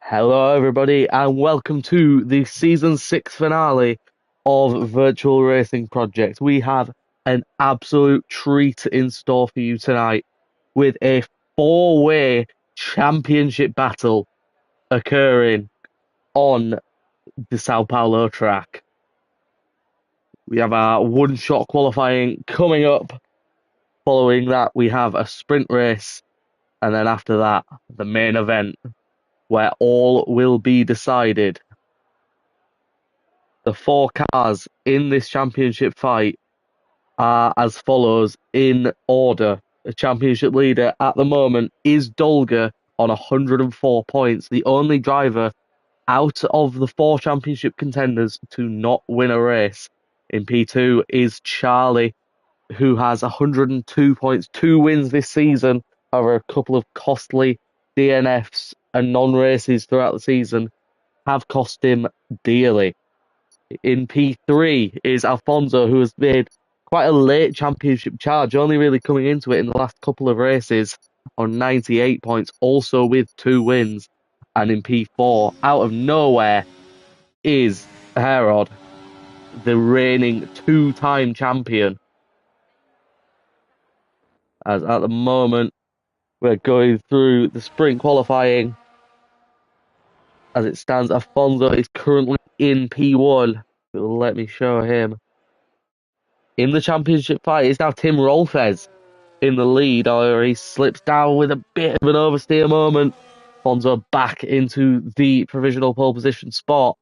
Hello, everybody, and welcome to the season 6 finale of Virtual Racing Project. We have an absolute treat in store for you tonight with a four-way championship battle occurring on the Sao Paulo track. We have our one-shot qualifying coming up. Following that, we have a sprint race, and then after that, the main event, where all will be decided. The four cars in this championship fight are as follows in order. The championship leader at the moment is Dolga on 104 points, the only driver out of the four championship contenders to not win a race. In P2 is Charlie, who has 102 points, 2 wins this season, however, a couple of costly DNFs and non-races throughout the season have cost him dearly. In P3 is Alfonso, who has made quite a late championship charge, only really coming into it in the last couple of races on 98 points, also with 2 wins. And in P4, out of nowhere, is Herod, the reigning two-time champion. As at the moment, we're going through the sprint qualifying. As it stands, Alfonso is currently in P1. It will let me show him. In the championship fight, it's now Tim Rolfes in the lead. However, he slips down with a bit of an oversteer moment. Alfonso back into the provisional pole position spot.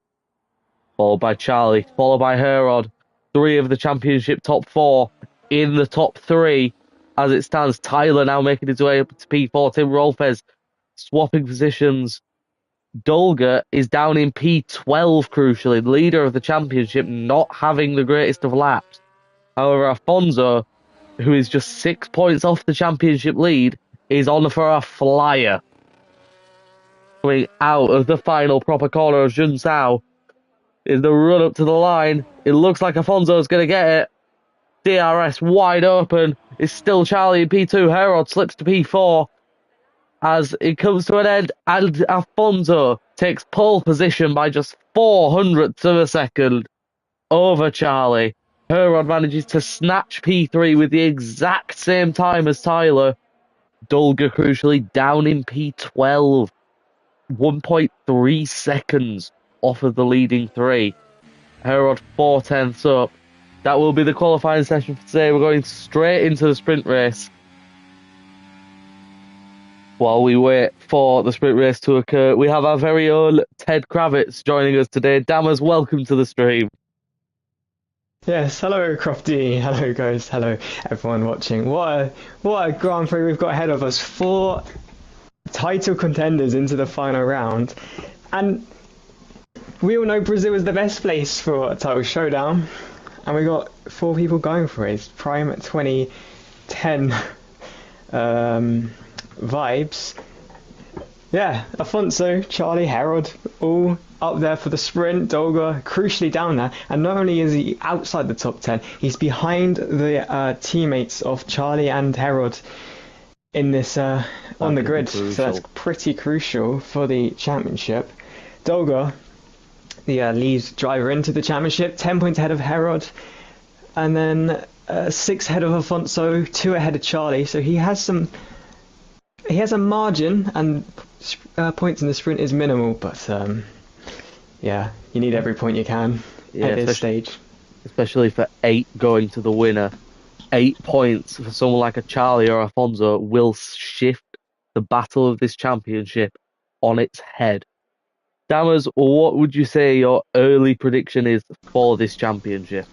Followed by Charlie, followed by Herod. Three of the championship top four in the top three. As it stands, Tyler now making his way up to P4. Tim Rolfes swapping positions. Dolga is down in P12, crucially, leader of the championship, not having the greatest of laps. However, Alfonso, who is just 6 points off the championship lead, is on for a flyer. Coming out of the final proper corner of Junsao is the run up to the line. It looks like Alfonso's going to get it. DRS wide open. It's still Charlie in P2. Herod slips to P4 as it comes to an end, and Alfonso takes pole position by just 400ths of a second over Charlie. Herod manages to snatch P3 with the exact same time as Tyler. Dolga, crucially, down in P12. 1.3 seconds off of the leading three. Herod 4/10ths up. That will be the qualifying session for today. We're going straight into the sprint race. While we wait for the sprint race to occur, we have our very own Ted Kravitz joining us today. Dammers, welcome to the stream. Yes, hello Crofty, hello guys, hello everyone watching. What a Grand Prix we've got ahead of us. 4 title contenders into the final round. And we all know Brazil is the best place for a title showdown. And we got 4 people going for it. It's prime 2010 vibes. Yeah, Alfonso, Charlie, Herod, all up there for the sprint. Dolga crucially down there, and not only is he outside the top 10, he's behind the teammates of Charlie and Herod in this on the grid. So that's pretty crucial for the championship. Dolga, the lead driver into the championship, 10 points ahead of Herod, and then 6 ahead of Alfonso, 2 ahead of Charlie. So he has a margin, and points in the sprint is minimal, but yeah, you need every point you can at this stage. Especially for 8 going to the winner. 8 points for someone like a Charlie or Alfonso will shift the battle of this championship on its head. Dammers, what would you say your early prediction is for this championship?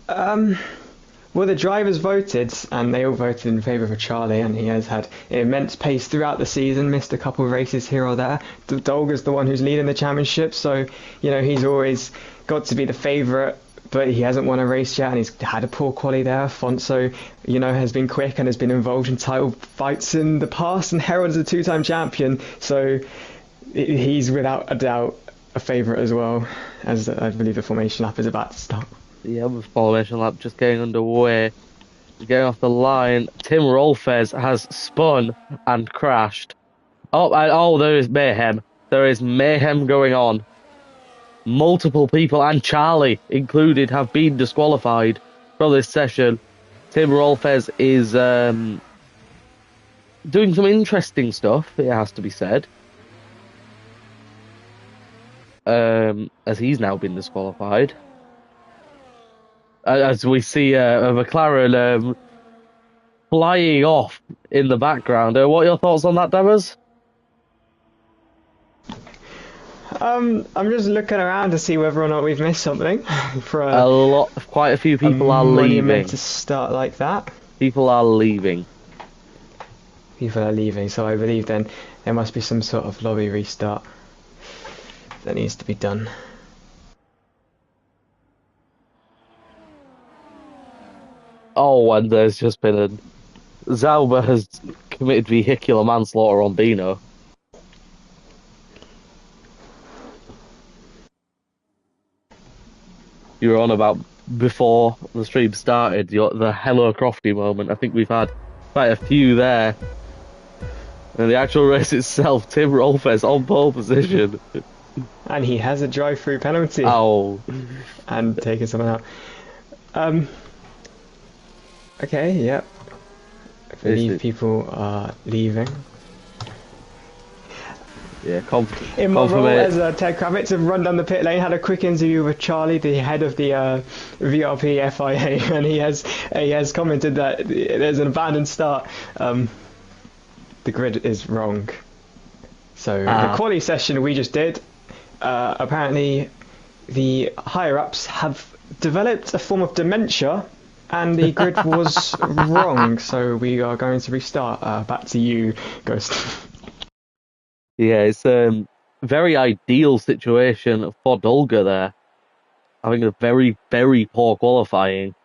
Well, the drivers voted, and they all voted in favour of Charlie, and he has had immense pace throughout the season, missed a couple of races here or there. Dolga's the one who's leading the championship, so, you know, he's always got to be the favourite, but he hasn't won a race yet, and he's had a poor quali there. Alfonso, you know, has been quick and has been involved in title fights in the past, and Herod is a 2-time champion, so he's without a doubt a favourite as well, as I believe the formation lap is about to start. The formation lap just getting underway. getting off the line. Tim Rolfes has spun and crashed. Oh, there is mayhem. There is mayhem going on. Multiple people, and Charlie included, have been disqualified from this session. Tim Rolfes is doing some interesting stuff, it has to be said. As he's now been disqualified. As we see a McLaren flying off in the background. What are your thoughts on that, Demers? I'm just looking around to see whether or not we've missed something for Quite a few a people are leaving. monumentous start like that. People are leaving. People are leaving, so I believe then there must be some sort of lobby restart that needs to be done. Oh, and there's just been a Zauber has committed vehicular manslaughter on Dino. You were on about before the stream started, the Hello Crofty moment. I think we've had quite a few there. And the actual race itself, Tim Rolfes on pole position. And he has a drive-through penalty. Oh. And taking someone out. Okay, yep. I believe people are leaving. Yeah, in my role as Ted Kravitz, have run down the pit lane, had a quick interview with Charlie, the head of the VRP FIA, and he has commented that there's an abandoned start. The grid is wrong. So the quali session we just did, apparently the higher ups have developed a form of dementia, and the grid was wrong. So we are going to restart. Back to you, Ghost. Yeah, it's a very ideal situation for Dolga there. Having a very, very poor qualifying.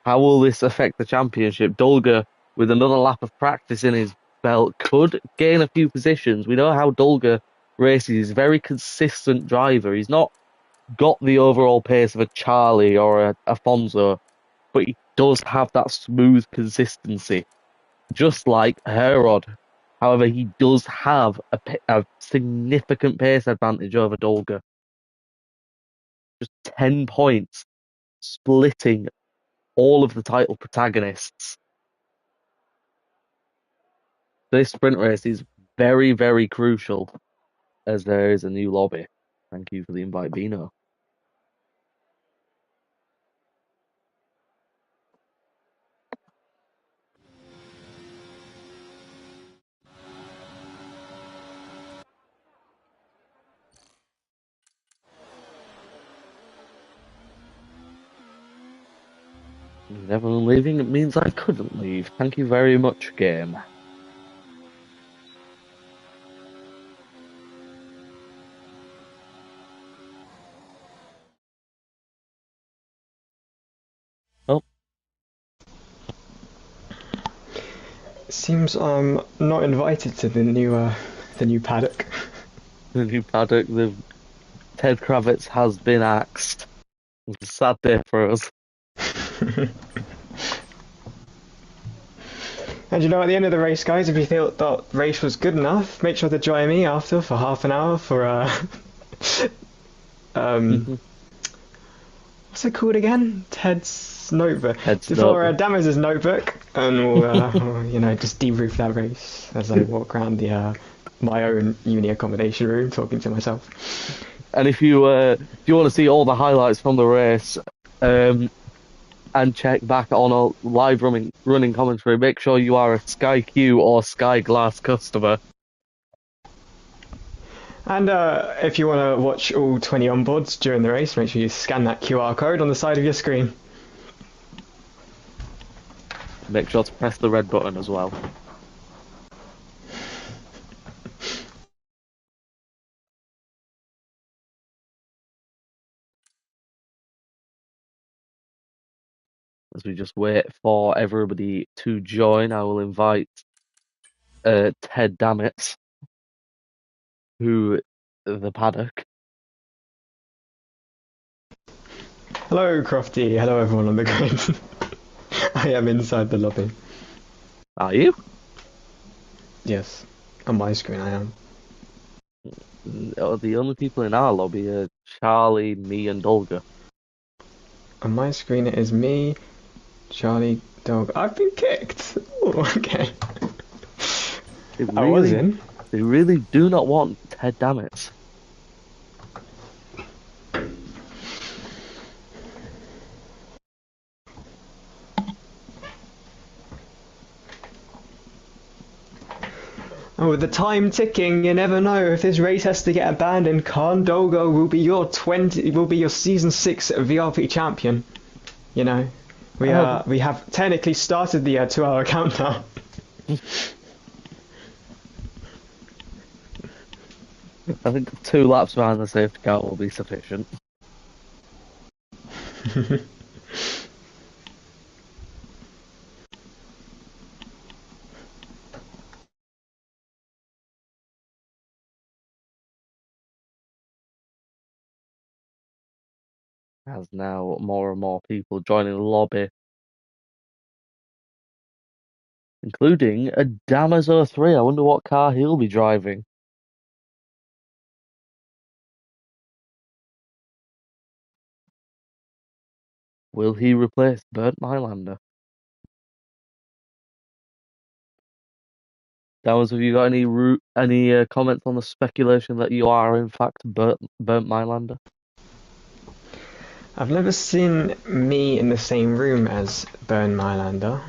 How will this affect the championship? Dolga, with another lap of practice in his belt, could gain a few positions. We know how Dolga races. He's a very consistent driver. He's not got the overall pace of a Charlie or a Afonso, but he does have that smooth consistency, just like Herod. However, he does have a significant pace advantage over Dolga. Just 10 points, splitting all of the title protagonists. This sprint race is very, very crucial, as there is a new lobby. Thank you for the invite, Bino. With everyone leaving, it means I couldn't leave. Thank you very much, game. Oh, Seems I'm not invited to the new paddock. the new paddock, Ted Kravitz has been axed. It's a sad day for us. And you know, at the end of the race, guys, if you thought that race was good enough, make sure to join me after for half an hour for what's it called again? Ted's notebook. For Damaz's notebook, and we'll just debrief that race as I walk around the my own uni accommodation room talking to myself. And if you want to see all the highlights from the race, and check back on a live running commentary, make sure you are a Sky Q or Sky Glass customer. And if you want to watch all 20 onboards during the race, make sure you scan that QR code on the side of your screen. Make sure to press the red button as well. As we just wait for everybody to join, I will invite Ted Dammit to the paddock. Hello, Crofty. Hello, everyone on the grid. I am inside the lobby. Are you? Yes, on my screen I am. The only people in our lobby are Charlie, me, and Olga. On my screen it is me, Charlie, Dog. I've been kicked. Ooh, okay. They I was really, in. they really do not want Ted Dammits. And with the time ticking, you never know if this race has to get abandoned. Khan Dolgo will be your season 6 VRP champion. You know, Oh, we have technically started the 2-hour countdown. I think 2 laps behind the safety car will be sufficient. As now more and more people joining the lobby, including a Damaso 3. I wonder what car he'll be driving. Will he replace Bernd Mylander? Damaso, have you got any comments on the speculation that you are in fact Bernd Mylander? I've never seen me in the same room as Bern Mylander.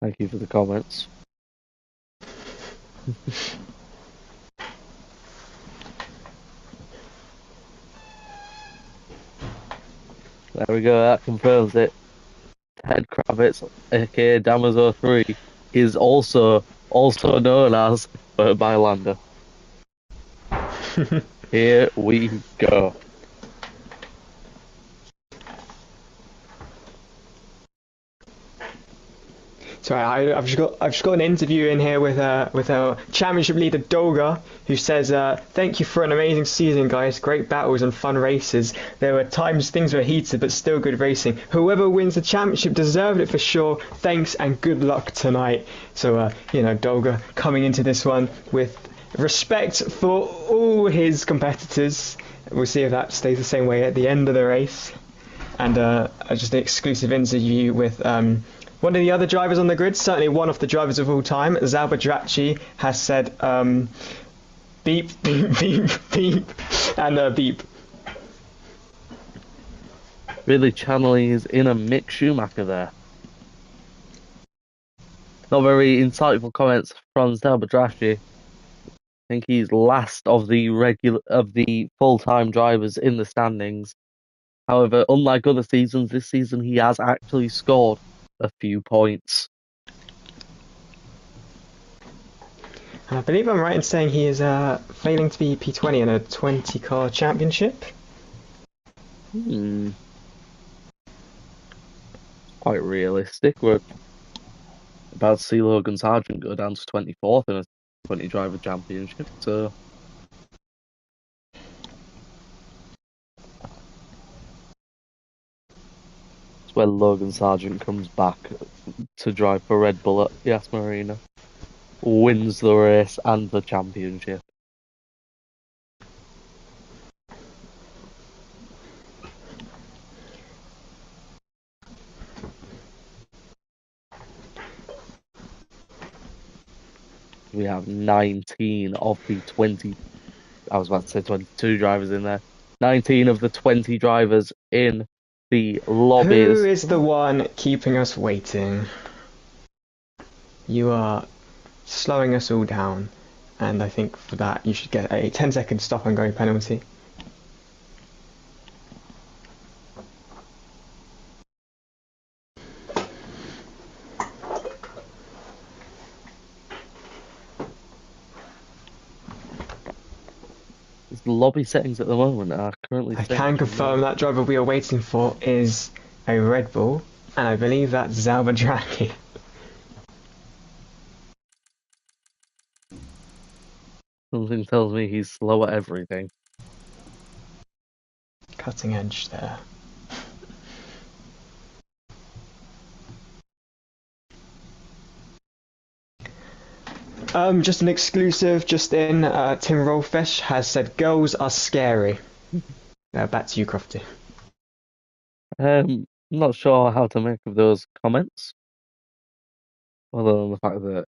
Thank you for the comments. There we go, that confirms it. Ted Kravitz, aka Damaso 3, is also known as Bernd Mylander. Here we go. So I've just got an interview in here with our championship leader Dolga, who says, "Thank you for an amazing season, guys. Great battles and fun races. There were times things were heated, but still good racing. Whoever wins the championship deserved it for sure. Thanks and good luck tonight." So Dolga coming into this one with respect for all his competitors. We'll see if that stays the same way at the end of the race. And just an exclusive interview with one of the other drivers on the grid, certainly one of the drivers of all time, Zalbadrachi, has said beep, beep, beep, beep, and beep. Really channeling his inner Mick Schumacher there. Not very insightful comments from Zalbadrachi. I think he's last of the full-time drivers in the standings. However, unlike other seasons, this season he has actually scored a few points. And I believe I'm right in saying he is failing to be P20 in a 20-car championship. Quite realistic. We're about to see Logan Sargent go down to 24th in a 20-driver championship, so it's where Logan Sargent comes back to drive for Red Bull at Yas Marina, wins the race and the championship. We have 19 of the 20, I was about to say 22 drivers in there. 19 of the 20 drivers in the lobbies. Who is the one keeping us waiting? You are slowing us all down, and I think for that you should get a 10-second stop and go penalty. The lobby settings at the moment are currently I set can to confirm red. that driver we are waiting for is a Red Bull, and I believe that's Zalbadraki. Something tells me he's slow at everything. Cutting edge there. Just an exclusive, just in, Tim Rolfish has said girls are scary. Back to you, Crofty. I'm not sure how to make of those comments, other than the fact that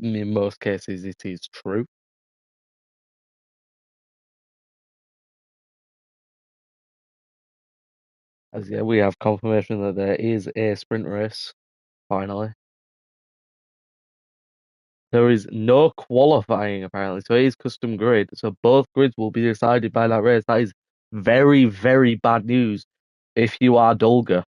in most cases it is true. As yeah, we have confirmation that there is a sprint race, finally. There is no qualifying apparently, so it is custom grid. So both grids will be decided by that race. That is very, very bad news if you are Dolga.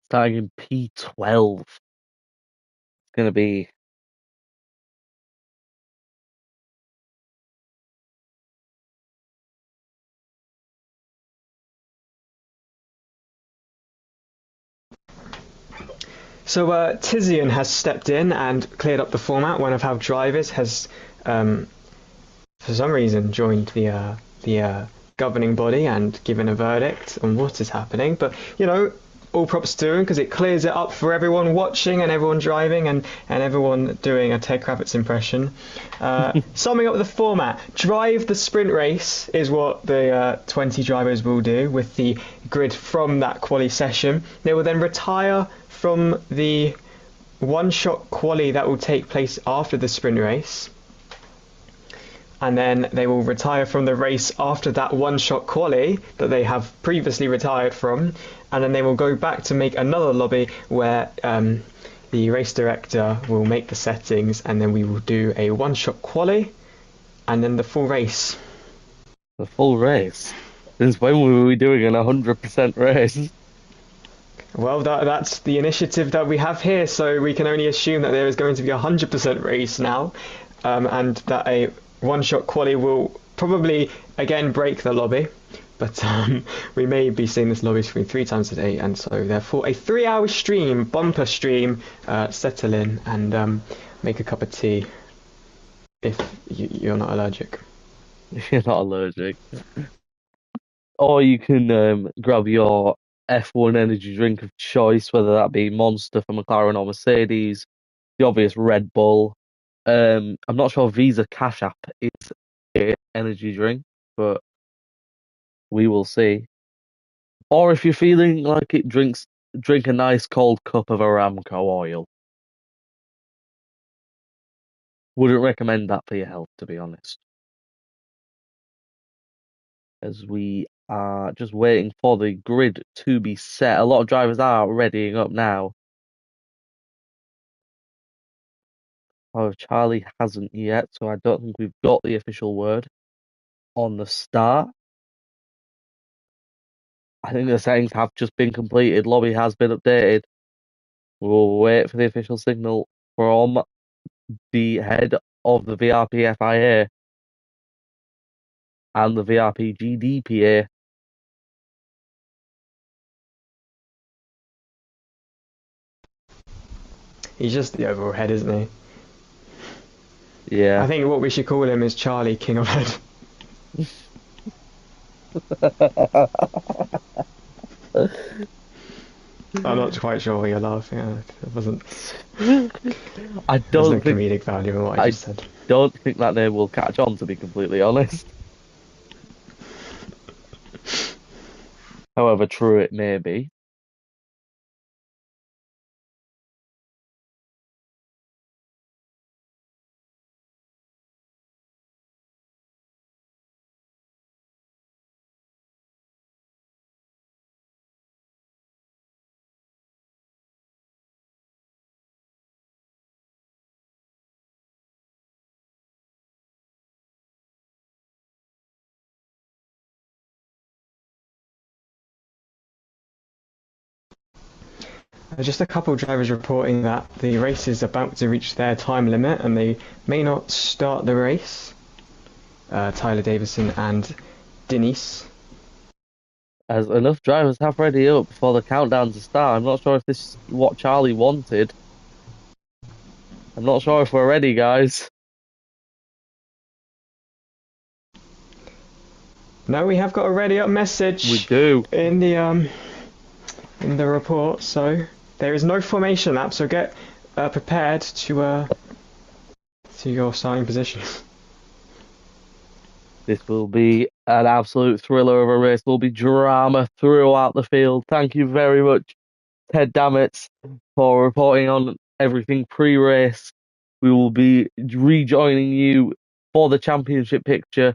Starting in P12. It's gonna be So Tizian has stepped in and cleared up the format. One of our drivers has, for some reason, joined the governing body and given a verdict on what is happening. But you know, all props to him because it clears it up for everyone watching and everyone driving and everyone doing a Ted Kravitz impression. Summing up the format, drive the sprint race is what the 20 drivers will do with the grid from that quali session. They will then retire from the one-shot quali that will take place after the sprint race. And then they will retire from the race after that one-shot quali that they have previously retired from, and then they will go back to make another lobby where the race director will make the settings, and then we will do a one-shot quali, and then the full race. the full race. Since when were we doing an 100% race? Well, that's the initiative that we have here, so we can only assume that there is going to be a 100% race now, and that a one-shot quali will probably again break the lobby, but we may be seeing this lobby screen 3 times a day, and so therefore a 3-hour stream, bumper stream, settle in and make a cup of tea if you're not allergic. You're not allergic. Or you can grab your F1 energy drink of choice, whether that be Monster for McLaren or Mercedes, the obvious Red Bull. I'm not sure Visa Cash App is an energy drink, but we will see. Or if you're feeling like it, drink a nice cold cup of Aramco oil. Wouldn't recommend that for your health, to be honest. As we are just waiting for the grid to be set. A lot of drivers are readying up now. Oh, Charlie hasn't yet, so I don't think we've got the official word on the start. I think the settings have just been completed. Lobby has been updated. We'll wait for the official signal from the head of the VRP FIA and the VRP GDPA. He's just the overall head, isn't he? Yeah. I think what we should call him is Charlie, King of Head. I'm not quite sure why you're laughing at. It wasn't. I There's no don't think comedic value in what I just said. don't think that name will catch on, to be completely honest. However true it may be. There's just a couple of drivers reporting that the race is about to reach their time limit and they may not start the race. Tyler Davison and Denise. As enough drivers have ready up for the countdown to start. I'm not sure if this is what Charlie wanted. I'm not sure if we're ready, guys. No, we have got a ready up We message do. in the report. So there is no formation lap. So get prepared to your starting position. This will be an absolute thriller of a race. There'll be drama throughout the field. Thank you very much, Ted Dammits, for reporting on everything pre-race. We will be rejoining you for the championship picture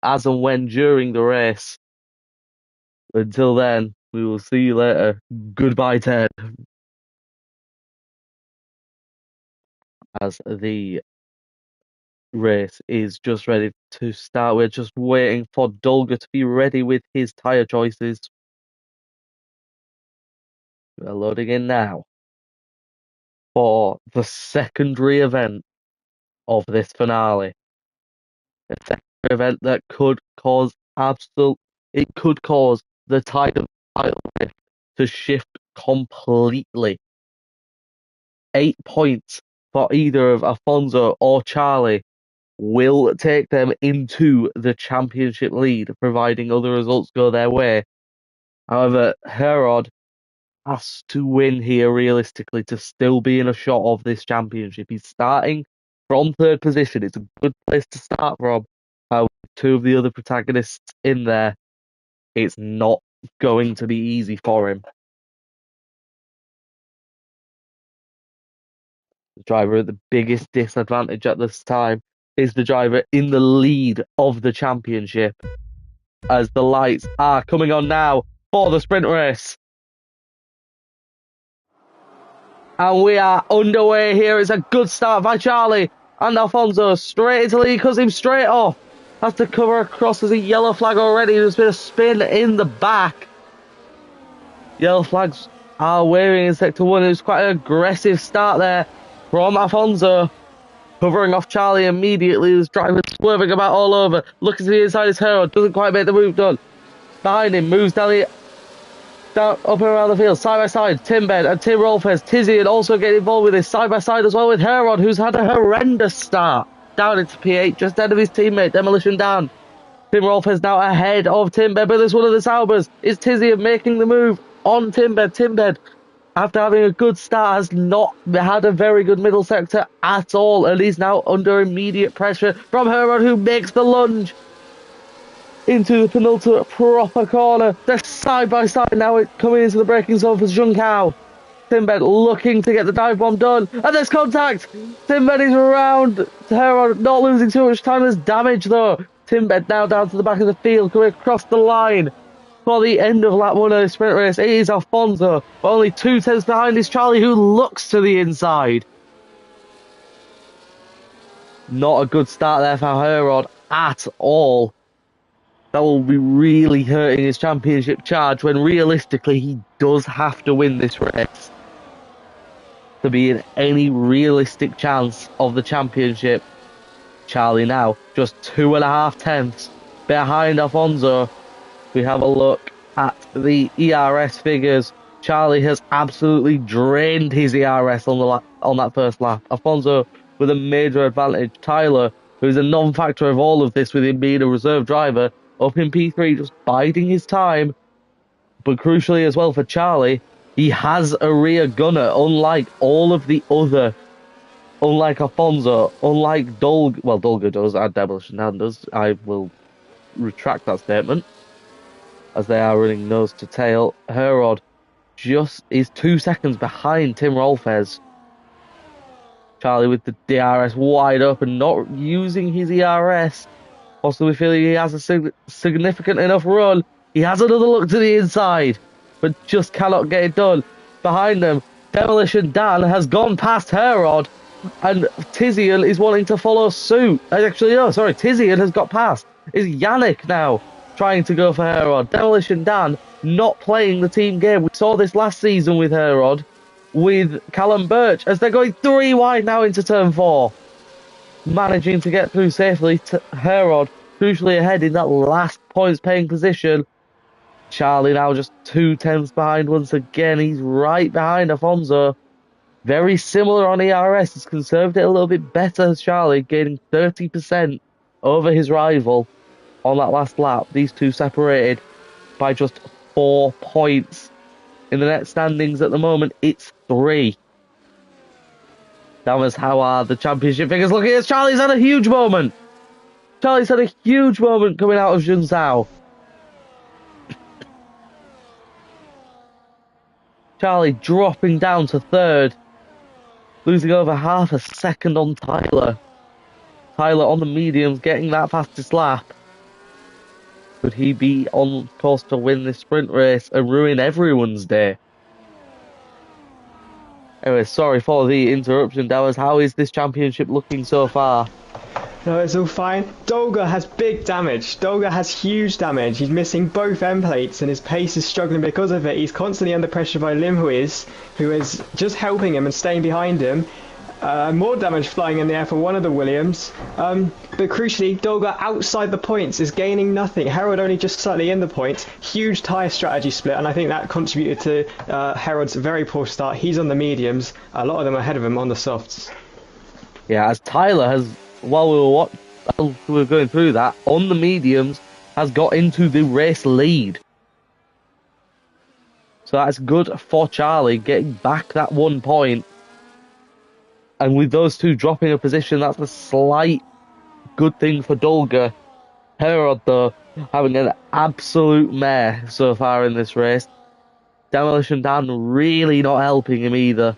as and when during the race. Until then, we will see you later. Goodbye, Ted. As the race is just ready to start, we're just waiting for Dolga to be ready with his tyre choices. We're loading in now for the secondary event of this finale. A secondary event that could cause it could cause the tide of title shift to shift completely. 8 points for either of Alfonso or Charlie will take them into the championship lead, providing other results go their way. However, Herod has to win here realistically to still be in a shot of this championship. He's starting from third position. It's a good place to start from. With two of the other protagonists in there, it's not going to be easy for him. The driver at the biggest disadvantage at this time is the driver in the lead of the championship, as the lights are coming on now for the sprint race. And we are underway here. It's a good start by Charlie. And Alfonso straight into lead, cuts him straight off. Has to cover across. There's a yellow flag already. There's been a spin in the back. Yellow flags are waving in sector 1. It was quite an aggressive start there from Alfonso. Covering off Charlie immediately. This driver swerving about all over. Looking to the inside is Herod. Doesn't quite make the move done. Behind him, moves down up and around the field, side by side, Timbed and Tim Rolfes. Tizian also getting involved with this, side by side as well with Herod, who's had a horrendous start. Down into P8, just ahead of his teammate, Demolition Dan. Tim Rolfes now ahead of Timbed, but there's one of the Saubers. Is Tizian making the move on Timbed? Timbed, after having a good start, has not had a very good middle sector at all, and he's now under immediate pressure from Herod, who makes the lunge into the penultimate proper corner. They're side by side now, it's coming into the braking zone for Zhunkao. Timbed looking to get the dive bomb done, and there's contact. Timbed is around Herod, not losing too much time. There's damage though. Timbed now down to the back of the field, coming across the line for the end of lap 1 of the sprint race. It is Alfonso, but only 2 tenths behind is Charlie, who looks to the inside. Not a good start there for Herod at all. That will be really hurting his championship charge when realistically he does have to win this race to be in any realistic chance of the championship. Charlie now just 2.5 tenths behind Alfonso. We have a look at the ERS figures. Charlie has absolutely drained his ERS on that first lap. Alfonso with a major advantage. Tyler, who's a non-factor of all of this with him being a reserve driver, up in P3, just biding his time. But crucially as well for Charlie, he has a rear gunner, unlike all of the other, unlike Alfonso, unlike Dolga. Well, Dolga does, and Demolition Dan does. I will retract that statement, as they are running nose to tail. Herod just is 2 seconds behind Tim Rolfes. Charlie with the DRS wide open, not using his ERS. Possibly feeling he has a significant enough run. He has another look to the inside, but just cannot get it done. Behind them, Demolition Dan has gone past Herod, and Tizian is wanting to follow suit. Actually, no, sorry, Tizian has got past. Is Yannick now trying to go for Herod? Demolition Dan not playing the team game. We saw this last season with Herod, with Callum Birch, as they're going 3 wide now into turn 4. Managing to get through safely to Herod, crucially ahead in that last points paying position. Charlie now just 2 tenths behind once again. He's right behind Alfonso. Very similar on ERS. He's conserved it a little bit better as Charlie, gaining 30% over his rival on that last lap. These two separated by just 4 points. In the net standings at the moment, it's 3. That was how are the championship figures looking as Charlie's had a huge moment. Charlie's had a huge moment coming out of Junzhou. Charlie dropping down to 3rd, losing over half a second on Tyler. Tyler on the mediums getting that fastest lap. Could he be on course to win this sprint race and ruin everyone's day? Anyway, sorry for the interruption, Dowers. How is this championship looking so far? No, it's all fine. Dolga has big damage. Dolga has huge damage. He's missing both end plates and his pace is struggling because of it. He's constantly under pressure by Lim who is just helping him and staying behind him. More damage flying in the air for one of the Williams. But crucially, Dolga outside the points is gaining nothing. Harold only just slightly in the points. Huge tyre strategy split, and I think that contributed to Harold's very poor start. He's on the mediums. A lot of them ahead of him on the softs. Yeah, as Tyler has, while we were going through that, on the mediums, has got into the race lead. So that's good for Charlie, getting back that 1 point. And with those two dropping a position, that's a slight good thing for Dolga. Herod, though, having an absolute mare so far in this race. Demolition Dan really not helping him either.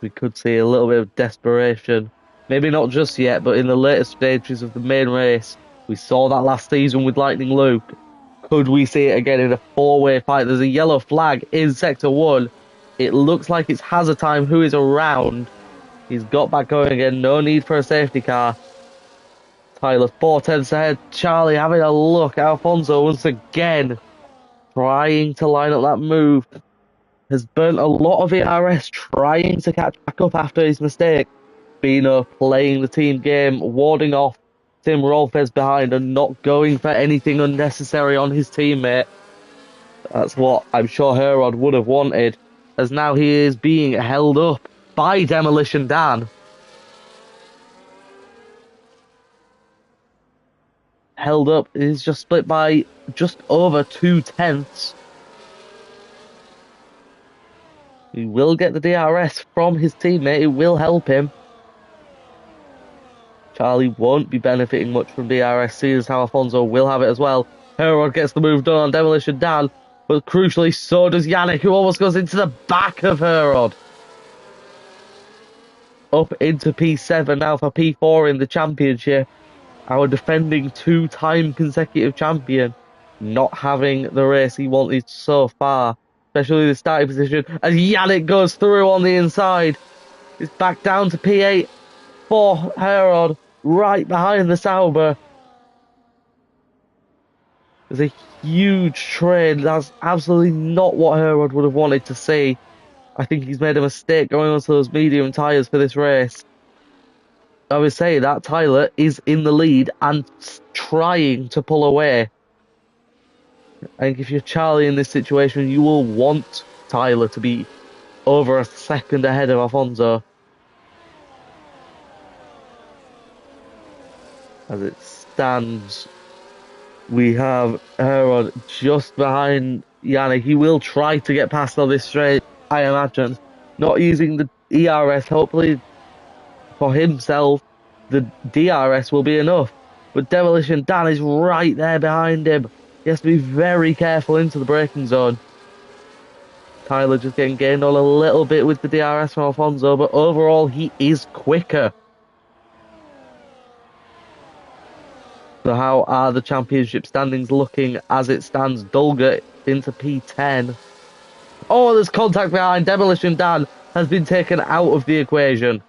We could see a little bit of desperation. Maybe not just yet, but in the later stages of the main race. We saw that last season with Lightning Luke. Could we see it again in a 4-way fight? There's a yellow flag in Sector 1. It looks like it's Hazard Time who is around. He's got back going again. No need for a safety car. Tyler 4/10 ahead. Charlie having a look. Alfonso once again trying to line up that move. Has burnt a lot of ERS trying to catch back up after his mistake. Bino playing the team game, warding off Tim Rolfes behind and not going for anything unnecessary on his teammate. That's what I'm sure Herod would have wanted, as now he is being held up by Demolition Dan. Held up is just split by just over 2/10. He will get the DRS from his teammate, it will help him. Charlie won't be benefiting much from DRS, seeing as how Alfonso will have it as well. Herod gets the move done on Demolition Dan, but crucially so does Yannick, who almost goes into the back of Herod. Up into P7 now for P4 in the championship. Our defending 2-time consecutive champion not having the race he wanted so far, especially the starting position, as Yannick goes through on the inside. It's back down to P8 for Herod, right behind the Sauber. There's a huge trade. That's absolutely not what Herod would have wanted to see. I think he's made a mistake going onto those medium tyres for this race. I would say that Tyler is in the lead and trying to pull away. I think if you're Charlie in this situation, you will want Tyler to be over a second ahead of Alfonso. As it stands, we have Herod just behind Yannick. He will try to get past on this straight, I imagine. Not using the ERS, hopefully for himself, the DRS will be enough. But Demolition Dan is right there behind him. He has to be very careful into the braking zone. Tyler just getting gained on a little bit with the DRS from Alfonso, but overall he is quicker. So how are the championship standings looking as it stands? Dolga into P10. Oh, there's contact behind. Demolition Dan has been taken out of the equation.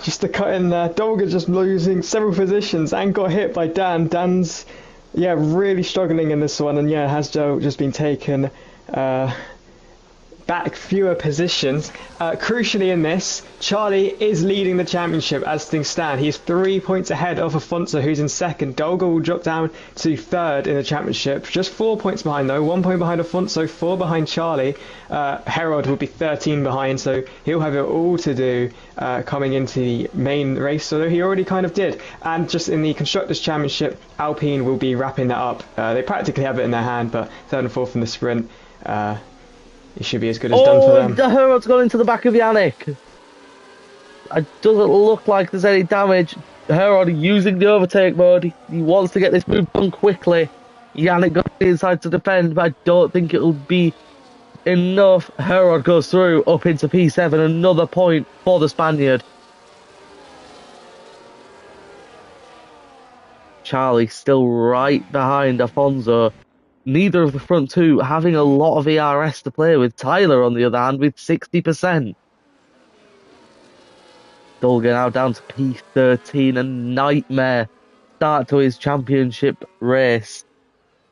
Just a cut in there. Dolga just losing several positions and got hit by Dan. Dan's, really struggling in this one, and has just been taken back fewer positions. Crucially in this, Charlie is leading the championship as things stand. He's 3 points ahead of Afonso, who's in second. Dolga will drop down to third in the championship. Just 4 points behind though, 1 point behind Afonso, 4 behind Charlie. Herod will be 13 behind, so he'll have it all to do coming into the main race, although he already kind of did. And just in the Constructors' Championship, Alpine will be wrapping that up. They practically have it in their hand, but third and fourth in the sprint, it should be as good as done for them. The Herod's gone into the back of Yannick. It doesn't look like there's any damage. Herod using the overtake mode. He wants to get this move done quickly. Yannick got inside to defend, but I don't think it'll be enough. Herod goes through up into P7. Another point for the Spaniard. Charlie still right behind Afonso. Neither of the front two having a lot of ERS to play with. Tyler, on the other hand, with 60%. Dolga now down to P13. A nightmare start to his championship race.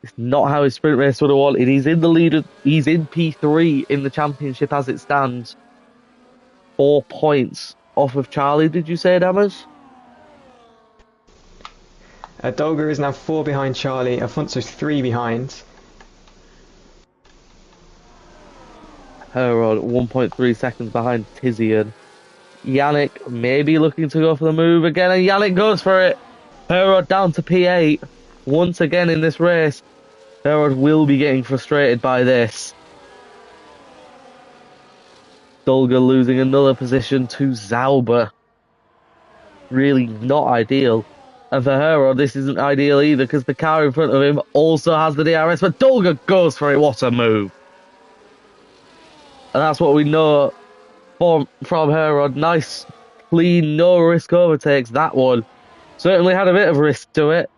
It's not how his sprint race would have wanted. He's in the lead. He's in P3 in the championship as it stands. 4 points off of Charlie, did you say, Dammers? Dolga is now 4 behind Charlie. Afonso's 3 behind. Herod 1.3 seconds behind Tizian. Yannick maybe looking to go for the move again, and Yannick goes for it. Herod down to P8 once again in this race. Herod will be getting frustrated by this. Dolga losing another position to Zauber. Really not ideal. And for Herod, this isn't ideal either, because the car in front of him also has the DRS, but Dolga goes for it. What a move. And that's what we know from Herod. Nice, clean, no risk overtakes. That one certainly had a bit of risk to it,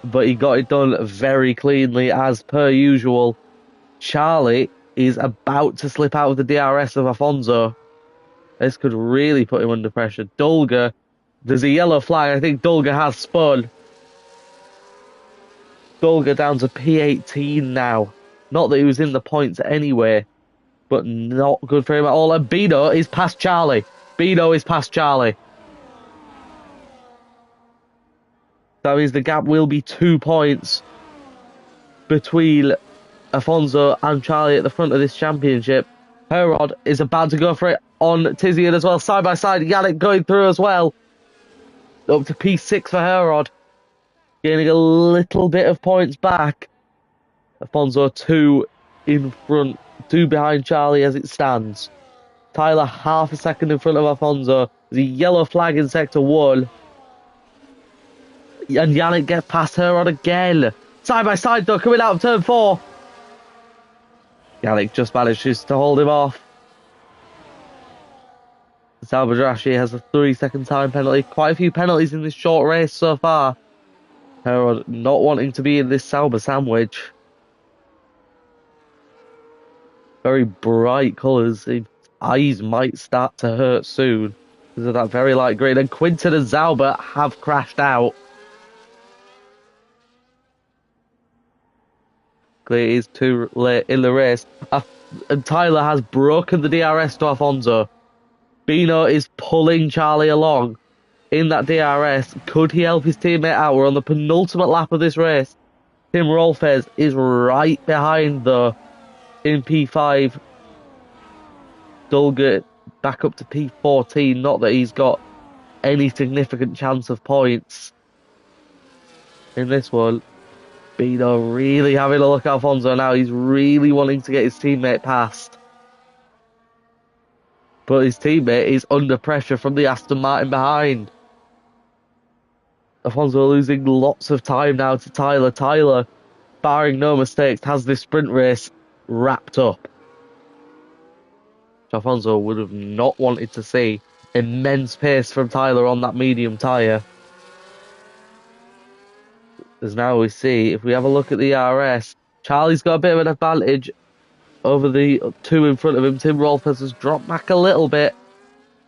but he got it done very cleanly as per usual. Charlie is about to slip out of the DRS of Afonso. This could really put him under pressure. Dolga, there's a yellow flag. I think Dolga has spun. Dolga down to P18 now. Not that he was in the points anyway, but not good for him at all. And Bino is past Charlie. Bino is past Charlie. That means the gap will be 2 points between Afonso and Charlie at the front of this championship. Herod is about to go for it on Tizian as well. Side by side, Yannick going through as well. Up to P6 for Herod. Gaining a little bit of points back. Afonso 2 in front, 2 behind Charlie as it stands. Tyler half a second in front of Afonso. There's a yellow flag in sector 1. And Yannick gets past Herod again. Side by side though, coming out of turn 4. Yannick just manages to hold him off. Salvadrashi has a 3-second time penalty. Quite a few penalties in this short race so far. Herod not wanting to be in this Sauber sandwich. Very bright colours. His eyes might start to hurt soon because of that very light green. And Quinton and Zauber have crashed out. It is too late in the race. And Tyler has broken the DRS to Afonso. Bino is pulling Charlie along in that DRS. Could he help his teammate out? We're on the penultimate lap of this race. Tim Rolfes is right behind though in P5. Dolga back up to P14. Not that he's got any significant chance of points in this one. Bino really having a look at Afonso now. He's really wanting to get his teammate past. But his teammate is under pressure from the Aston Martin behind. Afonso losing lots of time now to Tyler. Tyler, barring no mistakes, has this sprint race wrapped up. Which Afonso would have not wanted to see. Immense pace from Tyler on that medium tyre. As now we see, if we have a look at the RS, Charlie's got a bit of an advantage over the 2 in front of him. Tim Rolfes has dropped back a little bit.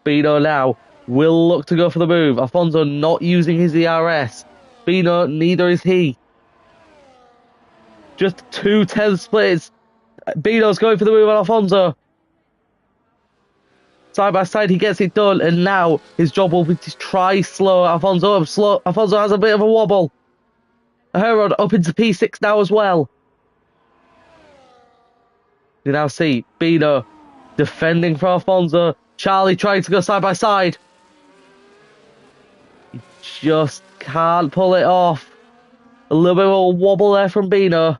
Bino now will look to go for the move. Afonso not using his ERS. Bino, neither is he. Just 2 10 splits Bino's going for the move on Alfonso. Side by side, he gets it done, and now his job will be to try slow Alfonso up. Slow. Alfonso has a bit of a wobble. Herod up into P6 now as well. You now see Bino defending for Alfonso. Charlie trying to go side by side. He just can't pull it off. A little bit of a wobble there from Bino.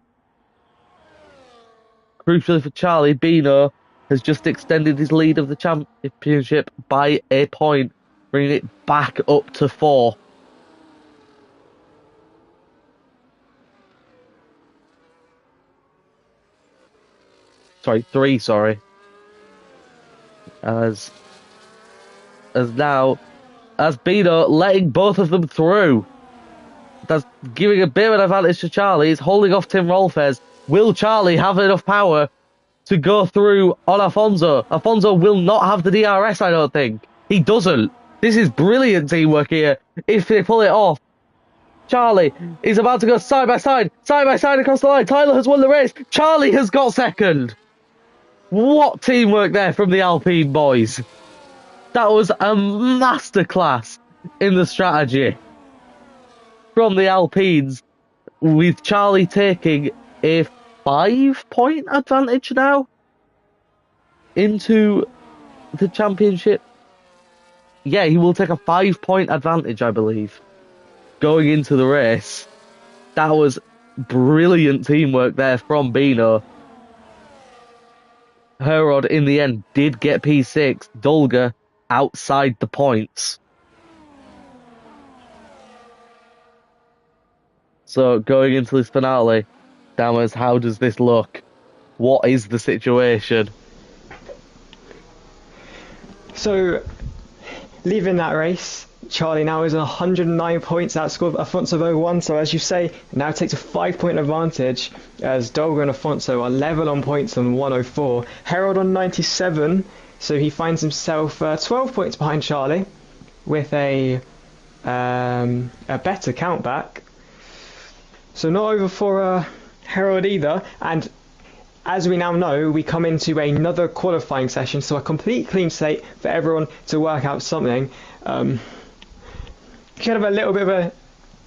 Crucially for Charlie, Bino has just extended his lead of the championship by a point, bringing it back up to 4. Sorry, 3, sorry. As Bino letting both of them through. That's giving a bit of an advantage to Charlie. He's holding off Tim Rolfes. Will Charlie have enough power to go through on Alfonso? Alfonso will not have the DRS, I don't think. He doesn't. This is brilliant teamwork here. If they pull it off. Charlie is about to go side by side across the line. Tyler has won the race. Charlie has got second. What teamwork there from the Alpine boys. That was a masterclass in the strategy from the Alpines, with Charlie taking a 5-point advantage now into the championship. Yeah, he will take a 5-point advantage, I believe, going into the race. That was brilliant teamwork there from Bino. Herod, in the end, did get P6. Dolga outside the points. So, going into this finale, Dammers, how does this look? What is the situation? So, leaving that race, Charlie now is 109 points, outscored Afonso 01. So, as you say, now takes a 5-point advantage as Dolga and Afonso are level on points on 104. Herod on 97, so he finds himself 12 points behind Charlie with a better countback. So, not over for Herod either. And as we now know, we come into another qualifying session, so a complete clean slate for everyone to work out something. Kind of a little bit of a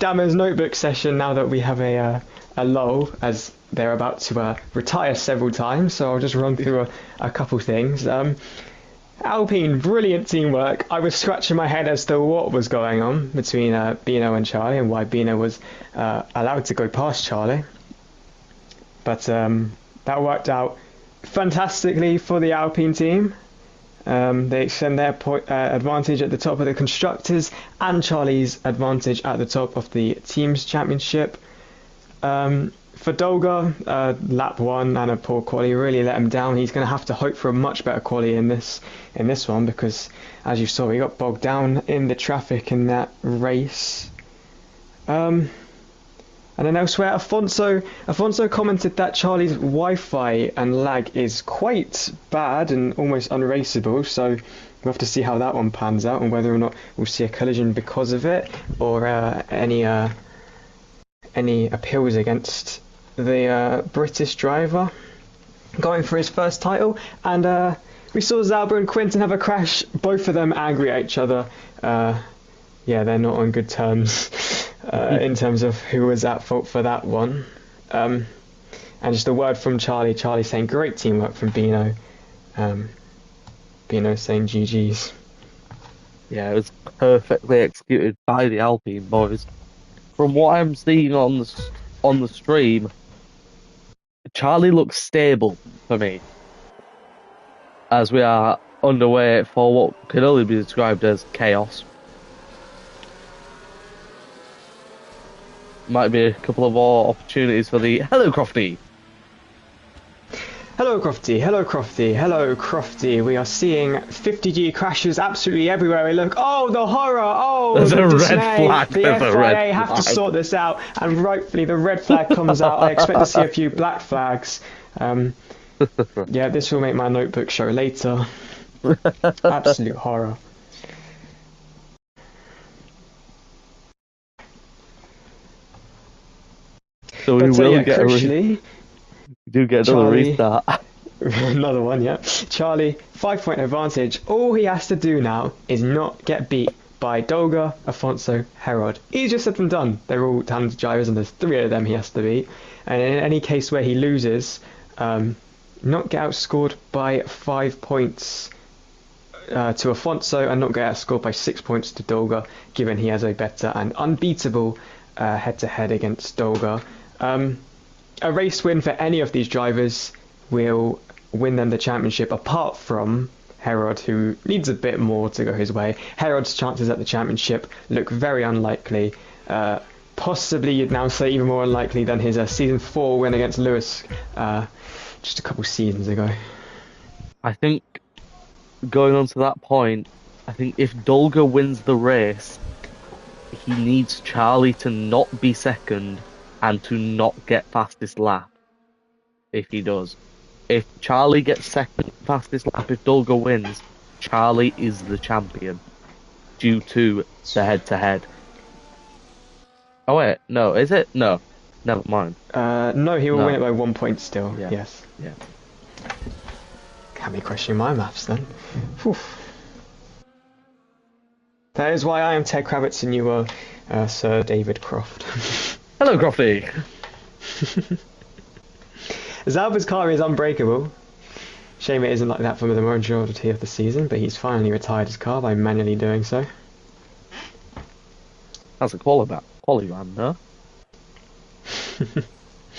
Dammer's notebook session now that we have a lull, as they're about to retire several times, so I'll just run through a couple things. Alpine, brilliant teamwork. I was scratching my head as to what was going on between Bino and Charlie, and why Bino was allowed to go past Charlie. But that worked out fantastically for the Alpine team. They extend their advantage at the top of the Constructors and Charlie's advantage at the top of the Teams Championship. For Dolga, lap 1 and a poor quali really let him down. He's going to have to hope for a much better quali in this one, because as you saw, he got bogged down in the traffic in that race. And then elsewhere, Afonso commented that Charlie's Wi-Fi and lag is quite bad and almost unraceable, so we'll have to see how that one pans out and whether or not we'll see a collision because of it, or any appeals against the British driver going for his first title. And we saw Zalba and Quinton have a crash, both of them angry at each other. Yeah, they're not on good terms. In terms of who was at fault for that one. And just a word from Charlie saying great teamwork from Bino. Bino saying GG's. Yeah, it was perfectly executed by the Alpine boys. From what I'm seeing on the stream, Charlie looks stable for me, as we are underway for what can only be described as chaos. Might be a couple of more opportunities for the Hello Crofty. Hello Crofty, hello Crofty, hello Crofty. We are seeing 50G crashes absolutely everywhere we look. Oh, the horror! Oh, there's the a dismay. red flag. The FIA have to sort this out, and rightfully the red flag comes out. I expect to see a few black flags. Yeah, this will make my notebook show later. Absolute horror. So we will get crucially, do get another Charlie, restart. another one, yeah. Charlie, 5-point advantage. All he has to do now is not get beat by Dolga, Afonso, Herod. Easier said than done. They're all talented drivers, and there's 3 of them he has to beat. And in any case where he loses, not get outscored by 5 points to Afonso, and not get outscored by 6 points to Dolga, given he has a better and unbeatable head-to-head against Dolga. A race win for any of these drivers will win them the championship, apart from Herod, who needs a bit more to go his way. Herod's chances at the championship look very unlikely. Possibly, you'd now say, even more unlikely than his season 4 win against Lewis just a couple seasons ago. I think, going on to that point, I think if Dolga wins the race, he needs Charlie to not be second and to not get fastest lap. If he does. If Charlie gets second fastest lap, if Dolga wins, Charlie is the champion due to the head-to-head. Oh wait, no, is it? No, never mind. No, he will No. win it by 1 point still. Yeah. Yes. Yeah. Can't be questioning my maths then. Whew. That is why I am Ted Kravitz and you are Sir David Croft. Hello, Crofty. Zalba's car is unbreakable. Shame it isn't like that for the majority of the season, but he's finally retired his car by manually doing so. That's a quality man, no?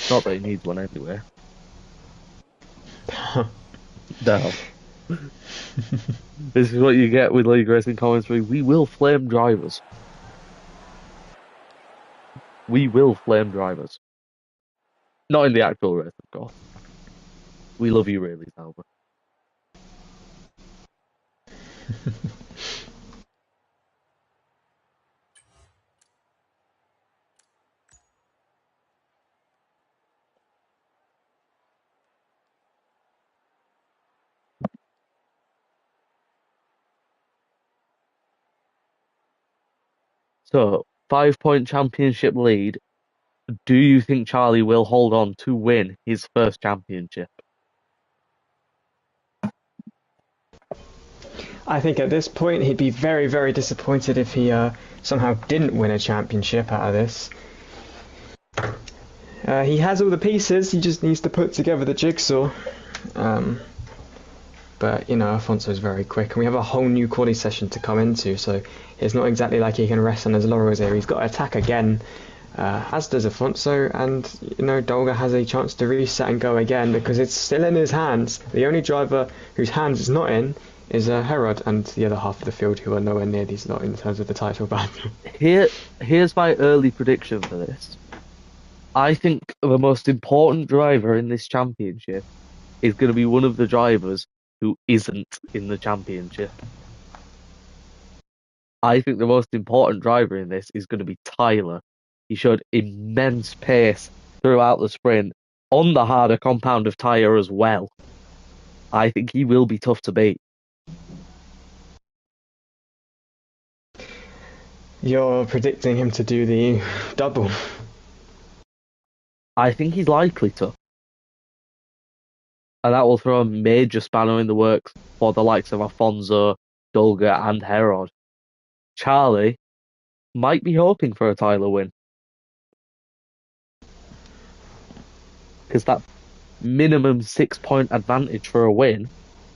Not that he needs one anyway. No. This is what you get with League Racing commentary. We will flame drivers. We will flame drivers. Not in the actual race, of course. We love you really, Albert. So, 5-point championship lead. Do you think Charlie will hold on to win his first championship? I think at this point he'd be very, very disappointed if he somehow didn't win a championship out of this. He has all the pieces, he just needs to put together the jigsaw. But, you know, Afonso's very quick, and we have a whole new quali session to come into, so it's not exactly like he can rest on his laurels here. He's got to attack again, as does Afonso, and, you know, Dolga has a chance to reset and go again, because it's still in his hands. The only driver whose hands it's not in is Herod and the other half of the field, who are nowhere near these lot in terms of the title battle. Here's my early prediction for this. I think the most important driver in this championship is going to be one of the drivers who isn't in the championship. I think the most important driver in this is going to be Tyler. He showed immense pace throughout the sprint on the harder compound of tyre as well. I think he will be tough to beat. You're predicting him to do the double. I think he's likely to. And that will throw a major spanner in the works for the likes of Afonso, Dolga, and Herod. Charlie might be hoping for a Tyler win. Because that minimum 6-point advantage for a win,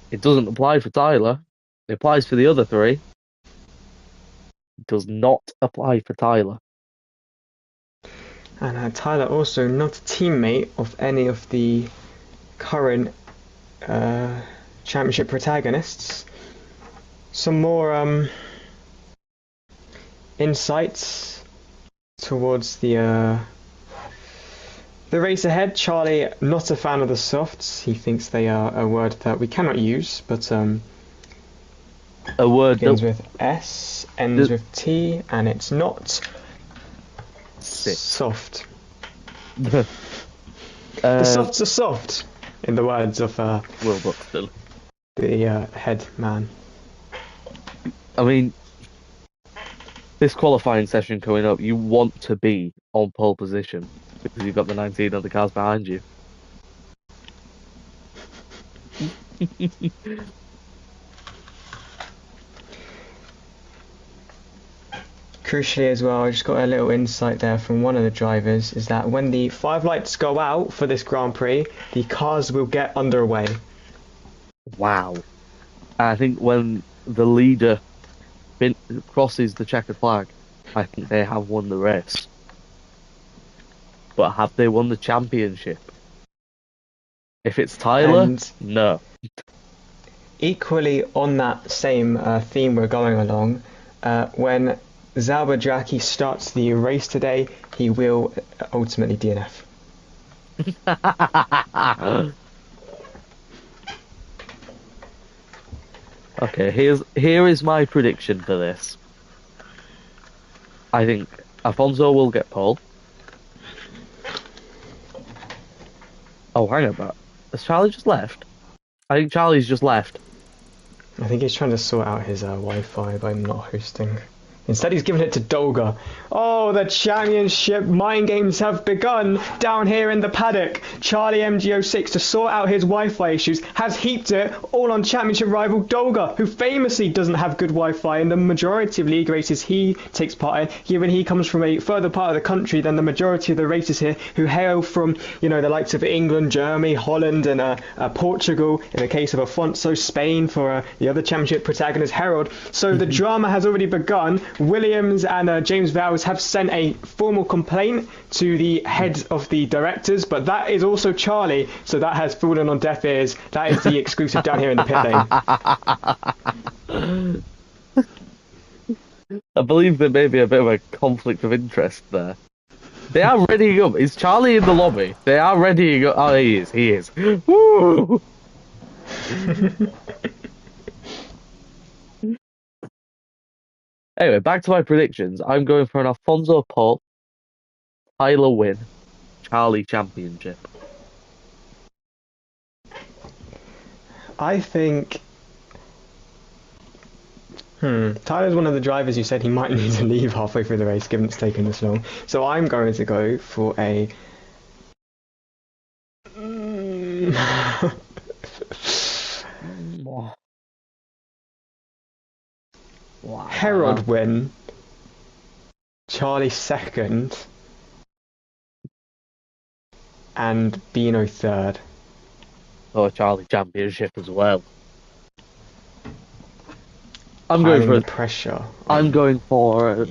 it doesn't apply for Tyler. It applies for the other 3. It does not apply for Tyler. And Tyler also not a teammate of any of the current championship protagonists. Some more insights towards the race ahead. Charlie, not a fan of the softs. He thinks they are a word that we cannot use, but A word begins that with S, ends with T, and it's not soft. The softs are soft, in the words of Will Buxton. the head man. I mean, this qualifying session coming up, you want to be on pole position because you've got the 19 other cars behind you. Crucially as well, I just got a little insight there from one of the drivers, is that when the 5 lights go out for this Grand Prix, the cars will get underway. Wow. And I think when the leader crosses the checkered flag, I think they have won the race. But have they won the championship? If it's Tyler, And no. equally on that same theme we're going along, when Zauber Draki starts the race today, he will ultimately DNF. Okay, here is my prediction for this. I think Alfonso will get pole. Oh, hang about. Has Charlie just left? I think Charlie's just left. I think he's trying to sort out his Wi-Fi by not hosting. Instead, he's given it to Dolga. Oh, the championship mind games have begun down here in the paddock. Charlie MG06, to sort out his Wi-Fi issues, has heaped it all on championship rival Dolga, who famously doesn't have good Wi-Fi in the majority of league races he takes part in, given he comes from a further part of the country than the majority of the races here, who hail from, you know, the likes of England, Germany, Holland, and Portugal, in the case of Afonso, Spain for the other championship protagonist, Harold. So the drama has already begun. Williams and James Vowles have sent a formal complaint to the heads of the directors, but that is also Charlie, so that has fallen on deaf ears. That is the exclusive down here in the pit lane. I believe there may be a bit of a conflict of interest there. They are readying up. Is Charlie in the lobby? They are readying up. Oh, he is. He is. Woo! Anyway, back to my predictions. I'm going for an Alfonso pole, Tyler win, Charlie championship. I think... Tyler's one of the drivers who said he might need to leave halfway through the race, given it's taken this long. So I'm going to go for a... Wow. Herod win, Charlie second, and Bino third. Oh, Charlie championship as well. I'm Piling going for the pressure. I'm going for a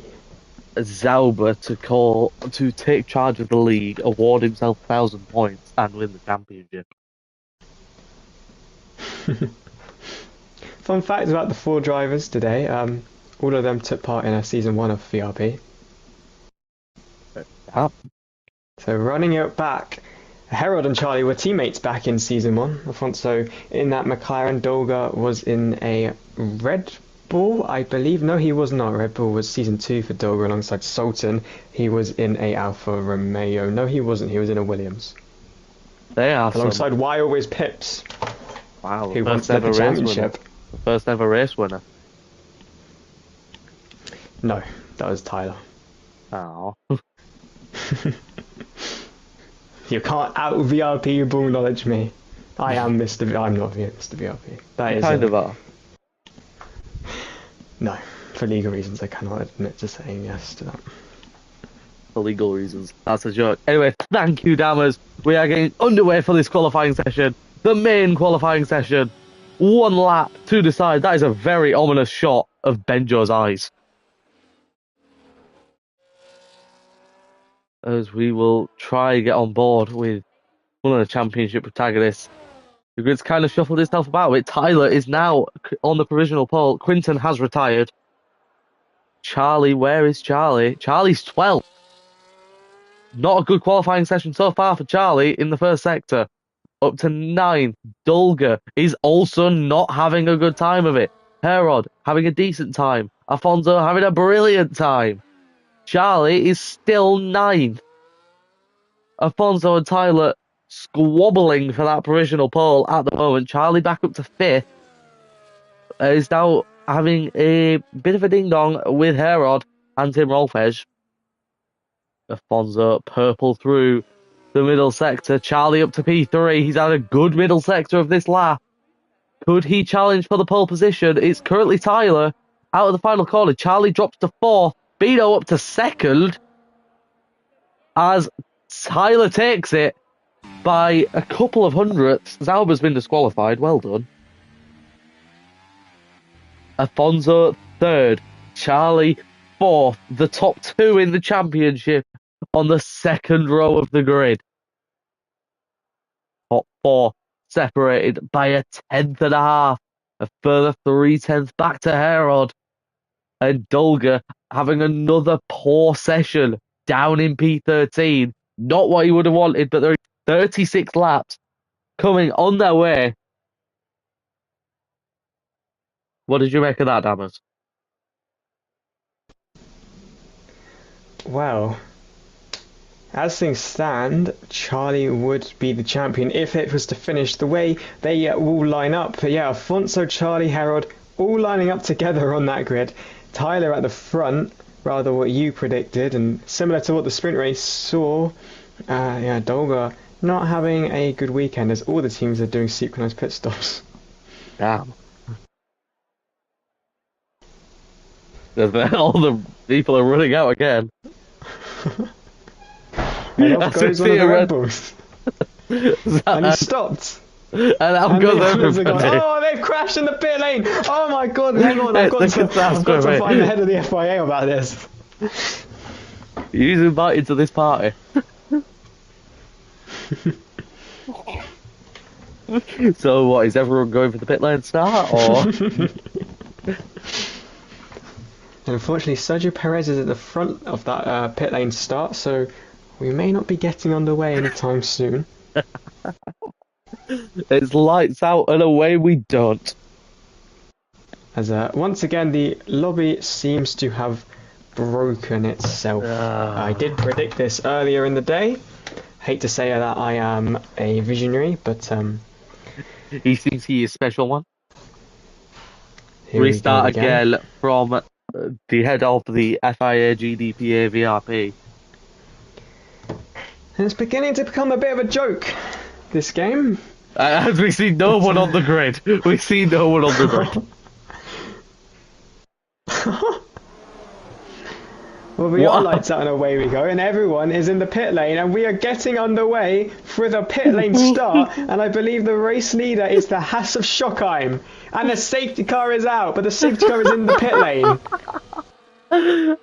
Zauber to take charge of the league, award himself 1,000 points, and win the championship. Fun fact about the 4 drivers today. All of them took part in a season 1 of VRP. Yeah. So running it back, Harold and Charlie were teammates back in season 1. Alfonso in that McLaren, Dolga was in a Red Bull, I believe. No, he was not. Red Bull was season 2 for Dolga alongside Sultan. He was in a Alfa Romeo. No, he wasn't. He was in a Williams. They are alongside Why Always Pips. Wow, who once led the championship. The first ever race winner. No, that was Tyler. Oh. You can't out VRP ball knowledge me. I am Mr. I'm not Mr. VRP. That is kind of are. No, for legal reasons I cannot admit to saying yes to that. For legal reasons. That's a joke. Anyway, thank you, Dammers. We are getting underway for this qualifying session. The main qualifying session. 1 lap to decide. That is a very ominous shot of Benjo's eyes. As we will try to get on board with one of the championship protagonists. The grid's kind of shuffled itself about with Tyler is now on the provisional pole. Quinton has retired. Charlie, where is Charlie? Charlie's 12th. Not a good qualifying session so far for Charlie in the first sector. Up to 9th. Dulga is also not having a good time of it. Herod having a decent time. Alfonso having a brilliant time. Charlie is still 9th. Alfonso and Tyler squabbling for that provisional pole at the moment. Charlie back up to 5th. Is now having a bit of a ding-dong with Herod and Tim Rolfes. Alfonso purple through the middle sector. Charlie up to P3. He's had a good middle sector of this lap. Could he challenge for the pole position? It's currently Tyler out of the final corner. Charlie drops to fourth. Bino up to second as Tyler takes it by a couple of hundredths. Zauber's been disqualified. Well done. Afonso third. Charlie fourth. The top two in the championship on the second row of the grid. Top four separated by a tenth and a half. A further 3/10 back to Herod. And Dolga having another poor session down in P13. Not what he would have wanted, but there are 36 laps coming on their way. What did you make of that, Dammers? Well, as things stand, Charlie would be the champion if it was to finish the way they will line up. But yeah, Afonso, Charlie, Harold, all lining up together on that grid. Tyler at the front, rather what you predicted, and similar to what the sprint race saw. Yeah, Dolga not having a good weekend as all the teams are doing synchronized pit stops. Damn. All the people are running out again. And off goes one of the Red Bulls. And he stopped. And out goes everybody. Oh, they've crashed in the pit lane. Oh my god, hang on, I've got to find the head of the FIA about this. He's invited to this party. So what, is everyone going for the pit lane start, or? And unfortunately, Sergio Perez is at the front of that pit lane start, so we may not be getting underway anytime soon. It's lights out and away we don't. As once again, the lobby seems to have broken itself. I did predict this earlier in the day. Hate to say that I am a visionary, but He thinks he is special one. Restart again from the head of the FIA GDPA VRP. And it's beginning to become a bit of a joke, this game. As we see no one on the grid. We see no one on the grid. Well, we are lights out and away we go, and everyone is in the pit lane, and we are getting underway for the pit lane start, and I believe the race leader is the Haas of Schockheim, and the safety car is out, but the safety car is in the pit lane.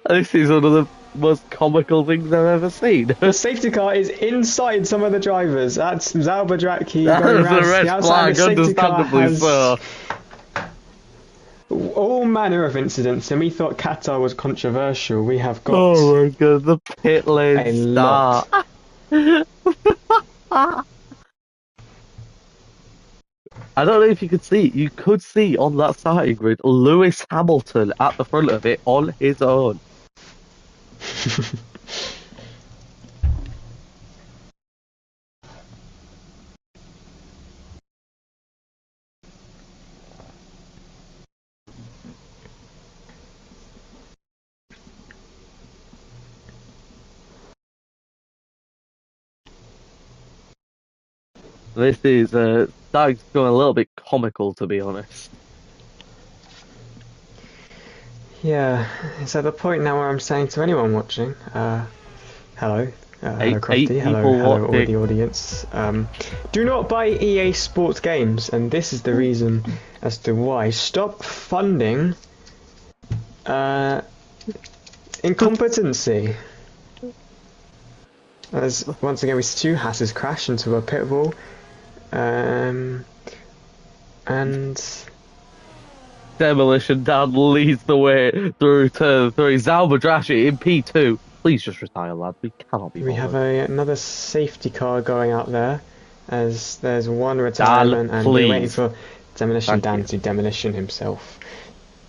This is one of the most comical things I've ever seen. The safety car is inside some of the drivers. That's Zalbadraki That going is around a red the outside. flag, The safety car understandably has so. all manner of incidents, and we thought Qatar was controversial. We have got Oh my god, the pit lane a start. I don't know if you could see, you could see on that starting grid Lewis Hamilton at the front of it on his own. This is starting to become a little bit comical, to be honest. Yeah, it's at the point now where I'm saying to anyone watching, hello, hello Crofty, hello all the audience. Do not buy EA Sports games, and this is the reason as to why. Stop funding incompetency. As once again we see two Hasses crash into a pit wall, and Demolition Dan leads the way through turn 3. Zalbadrashi in P2. Please just retire, lad. We cannot be bothered. We have another safety car going out there, as there's one retirement, and we're waiting for Demolition Dan to demolition himself.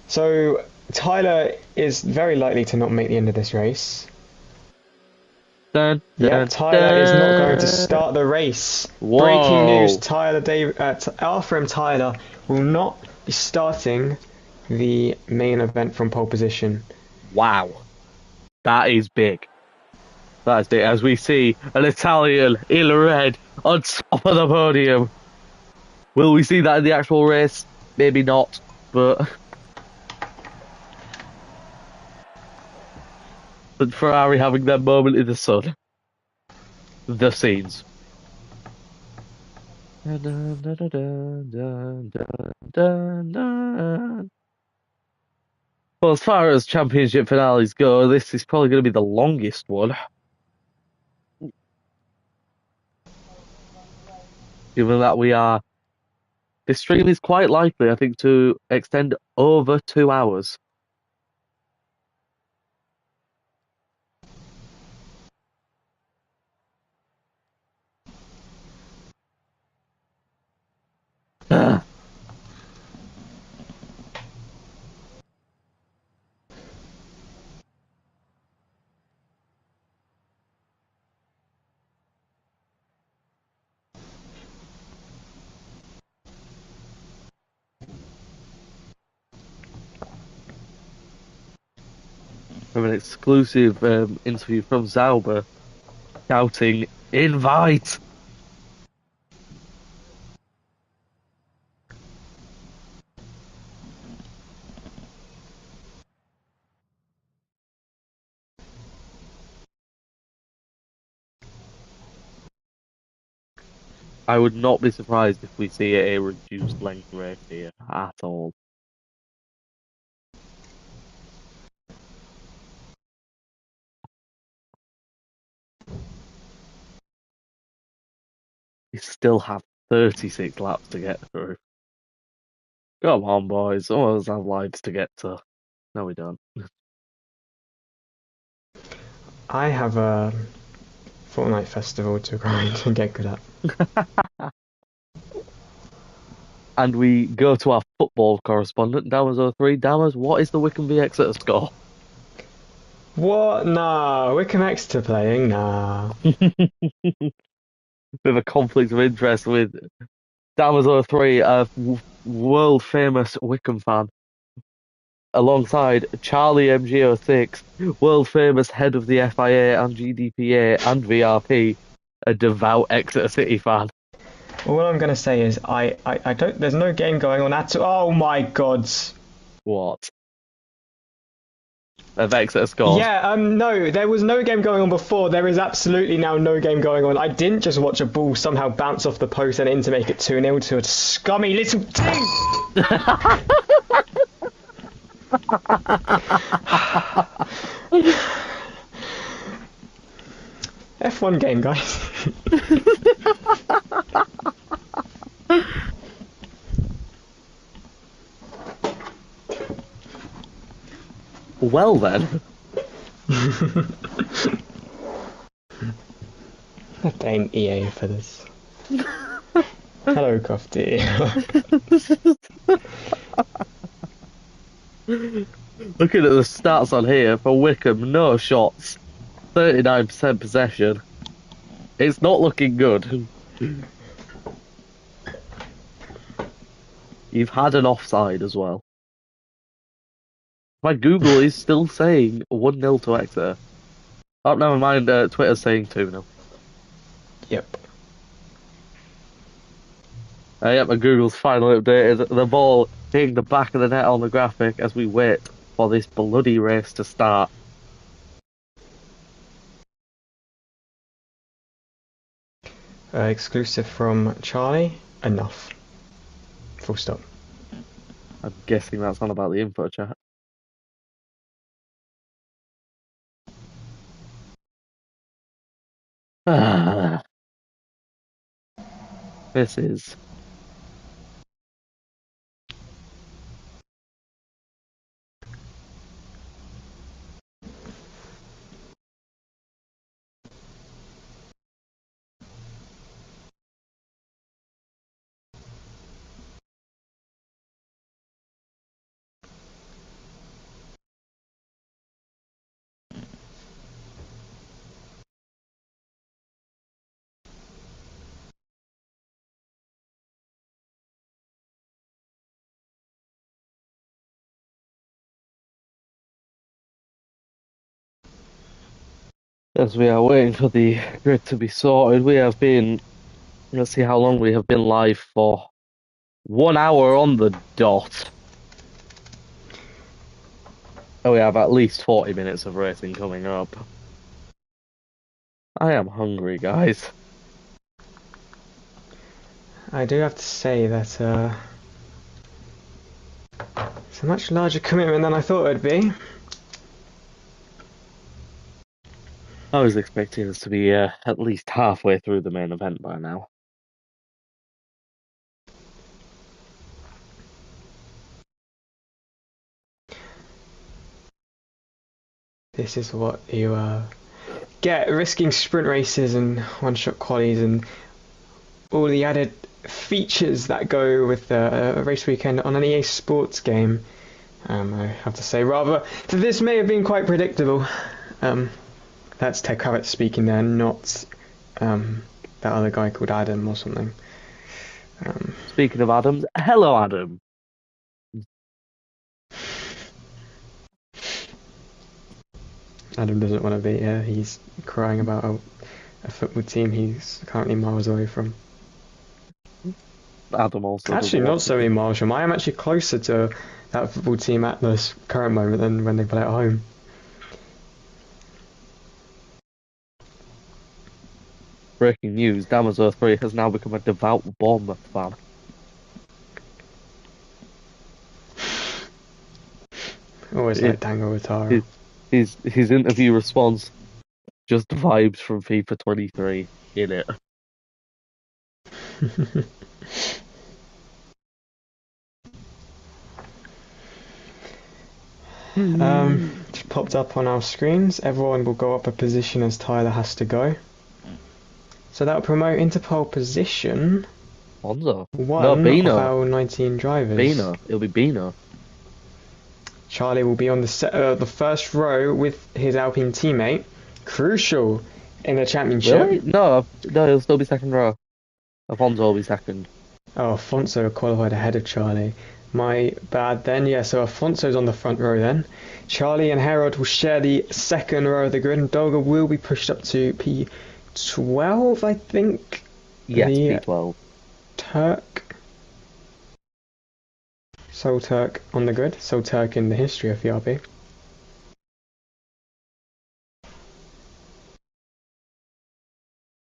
So Tyler is very likely to not make the end of this race. Tyler is not going to start the race. Whoa. Breaking news: R10 Tyler will not be starting the main event from pole position. Wow, that is big. That is big. As we see an Italian in red on top of the podium. Will we see that in the actual race? Maybe not, but Ferrari having their moment in the sun. The scenes. Dun, dun, dun, dun, dun, dun, dun, dun. Well, as far as championship finales go, this is probably going to be the longest one, given that this stream is quite likely, I think, to extend over 2 hours. From an exclusive interview from Zauber shouting, "Invite!" I would not be surprised if we see a reduced length race here at all. We still have 36 laps to get through. Come on, boys. Some of us have lives to get to. No, we don't. I have a Fortnite festival to grind and get good at. And we go to our football correspondent, Damas03. Damas, what is the Wickham v Exeter score? What? Nah, Wickham Exeter playing? Nah. Bit of a conflict of interest with Damas03, a world famous Wickham fan, alongside Charlie MG06, world famous head of the FIA and GDPA and VRP, a devout Exeter City fan. All I'm gonna say is I don't. There's no game going on at all. Oh my god. What? Have Exeter scored? Yeah, no, there was no game going on before. There is absolutely now no game going on. I didn't just watch a ball somehow bounce off the post and in to make it 2-0 to a scummy little team. F1 game, guys. Well then. I blame EA for this. Hello, Crofty. Looking at the stats on here for Wickham, no shots, 39% possession. It's not looking good. You've had an offside as well. My Google is still saying 1-0 to Exeter. Oh, never mind, Twitter's saying 2-0. Yep. Yep, my Google's finally updated the ball hitting the back of the net on the graphic as we wait for this bloody race to start. Exclusive from Charlie. Enough. Full stop. I'm guessing that's on about the info chat. This is as we are waiting for the grid to be sorted. We have been, let's see how long we have been live for. 1 hour on the dot. Oh, we have at least 40 minutes of racing coming up. I am hungry, guys. I do have to say that it's a much larger commitment than I thought it would be. I was expecting us to be at least halfway through the main event by now. This is what you get risking sprint races and one-shot qualies and all the added features that go with a race weekend on an EA Sports game. I have to say, rather, this may have been quite predictable. That's Ted Kravitz speaking there, not that other guy called Adam or something. Speaking of Adams, hello, Adam. Adam doesn't want to be here. He's crying about a football team he's currently miles away from. Adam also Actually, doesn't not want so many miles from. I am actually closer to that football team at this current moment than when they play at home. Breaking news, Damaso 3 has now become a devout Bournemouth fan. Always like Dango Watara. His interview response, just vibes from FIFA 23 in it. Just popped up on our screens. Everyone will go up a position as Tyler has to go. So that will promote into pole position Bonzo. one No, of Bino. our 19 drivers. Bino. It'll be Bino. Charlie will be on the first row with his Alpine teammate. Crucial in the championship. Really? No, he'll still be second row. Alfonso will be second. Oh, Afonso qualified ahead of Charlie. My bad then. Yeah, so Afonso's on the front row then. Charlie and Harold will share the second row of the grid, and Dolga will be pushed up to P12, I think. Yes, the P12. Turk. Sole Turk on the grid. Sole Turk in the history of VRP.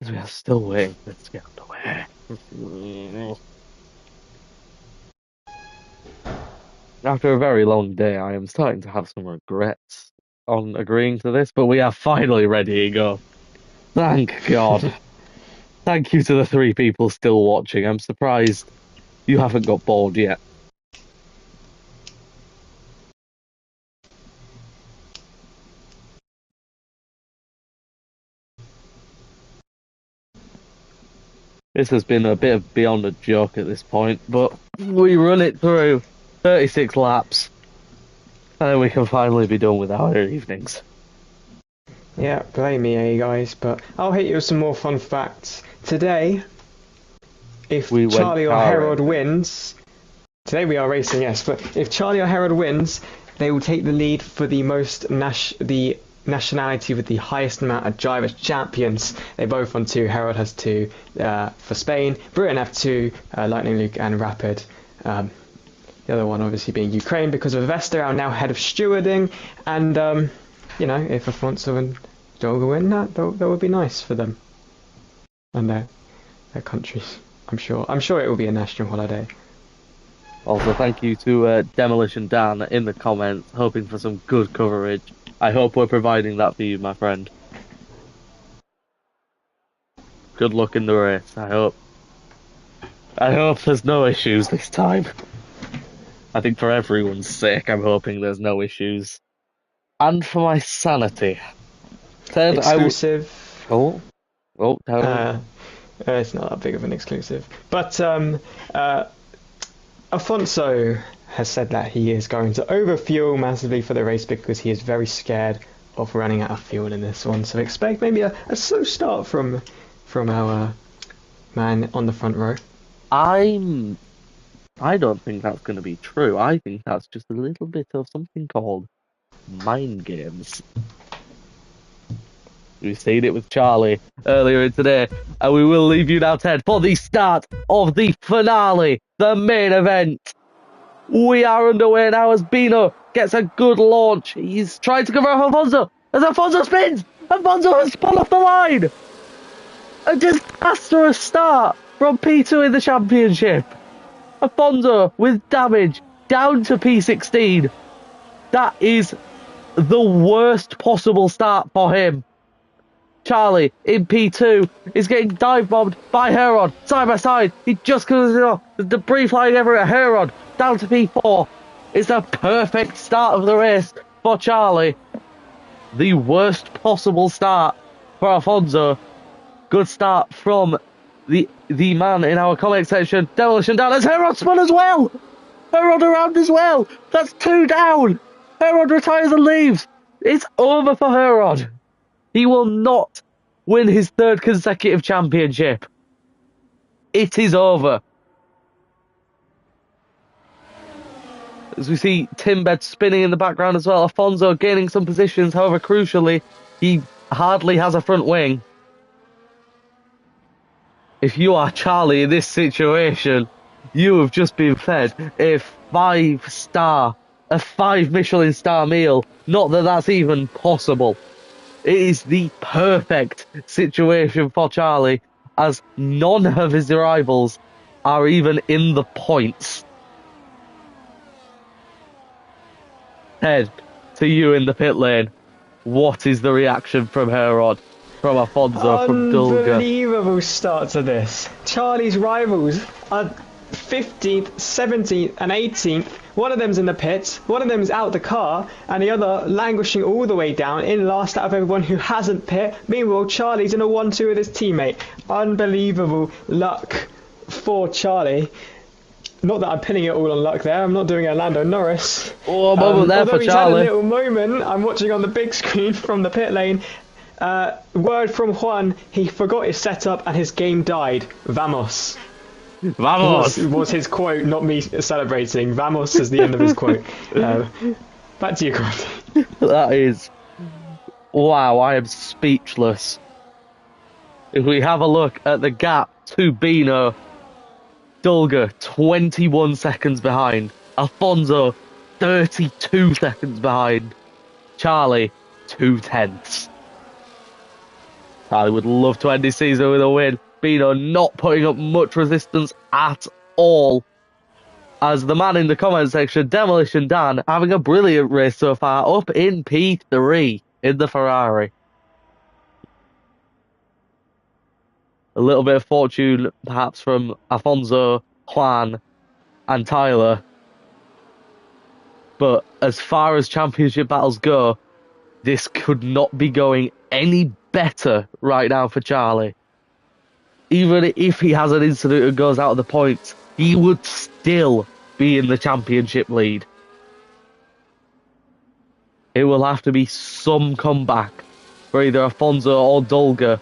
We are still waiting for this to get underway. After a very long day, I am starting to have some regrets on agreeing to this, but we are finally ready to go. Thank God. Thank you to the 3 people still watching. I'm surprised you haven't got bored yet. This has been a bit of beyond a joke at this point, but we run it through 36 laps, and then we can finally be done with our evenings. Yeah, blame me, guys, but I'll hit you with some more fun facts. Today, if Charlie or Harold wins, today we are racing, yes, but if Charlie or Harold wins, they will take the lead for the the nationality with the highest amount of drivers champions. They both won 2. Harold has 2 for Spain. Britain have 2, Lightning Luke and Rapid. The other one obviously being Ukraine because of Vesta, our now head of stewarding. And, you know, if Afonso and Dolga win, that would be nice for them and their countries. I'm sure it will be a national holiday. Also, thank you to Demolition Dan in the comments, hoping for some good coverage. I hope we're providing that for you, my friend. Good luck in the race, I hope. I hope there's no issues this time. I think for everyone's sake, I'm hoping there's no issues. And for my sanity. Ted, Exclusive. Oh, it's not that big of an exclusive. But Afonso has said that he is going to overfuel massively for the race because he is very scared of running out of fuel in this one. So expect maybe a slow start from our man on the front row. I don't think that's going to be true. I think that's just a little bit of something called mind games. We've seen it with Charlie earlier in today, and we will leave you now, Ted, for the start of the finale, the main event. We are underway now as Bino gets a good launch. He's trying to cover off Alfonso. As Alfonso spins, Alfonso has spun off the line. A disastrous start from P2 in the championship. Alfonso with damage down to P16. That is the worst possible start for him. Charlie in P2 is getting dive bombed by Herod side by side. He just comes off. The debris flying everywhere. Herod down to P4. It's a perfect start of the race for Charlie. The worst possible start for Alfonso. Good start from the man in our comment section. Demolition down as Herod spun as well. Herod around as well. That's 2 down. Herod retires and leaves. It's over for Herod. He will not win his 3rd consecutive championship. It is over. As we see Timbed spinning in the background as well. Alfonso gaining some positions. However, crucially, he hardly has a front wing. If you are Charlie in this situation, you have just been fed a 5 Michelin star meal. Not that that's even possible. It is the perfect situation for Charlie, as none of his rivals are even in the points. Ted, to you in the pit lane, what is the reaction from Herod, from Alfonso, from Dulga? Unbelievable start to this. Charlie's rivals are 15th, 17th and 18th. One of them's in the pits, one of them's out the car, and the other languishing all the way down in last out of everyone who hasn't pit. Meanwhile, Charlie's in a 1-2 with his teammate. Unbelievable luck for Charlie. Not that I'm pinning it all on luck there. I'm not doing a Lando Norris. Oh, a moment there for he's Charlie. Had a little moment. I'm watching on the big screen from the pit lane. Word from Juan, he forgot his setup and his game died. Vamos. Vamos! Was his quote, not me celebrating. Vamos is the end of his quote. Back to you, Crafty. That is... Wow, I am speechless. If we have a look at the gap to Bino, Dulga 21 seconds behind. Alfonso 32 seconds behind. Charlie 2/10. Charlie would love to end his season with a win. Bino not putting up much resistance at all. As the man in the comment section, Demolition Dan, having a brilliant race so far, up in P3 in the Ferrari. A little bit of fortune, perhaps, from Alfonso, Juan, and Tyler. But as far as championship battles go, this could not be going any better right now for Charlie. Even if he has an incident and goes out of the points, he would still be in the championship lead. It will have to be some comeback for either Alfonso or Dulga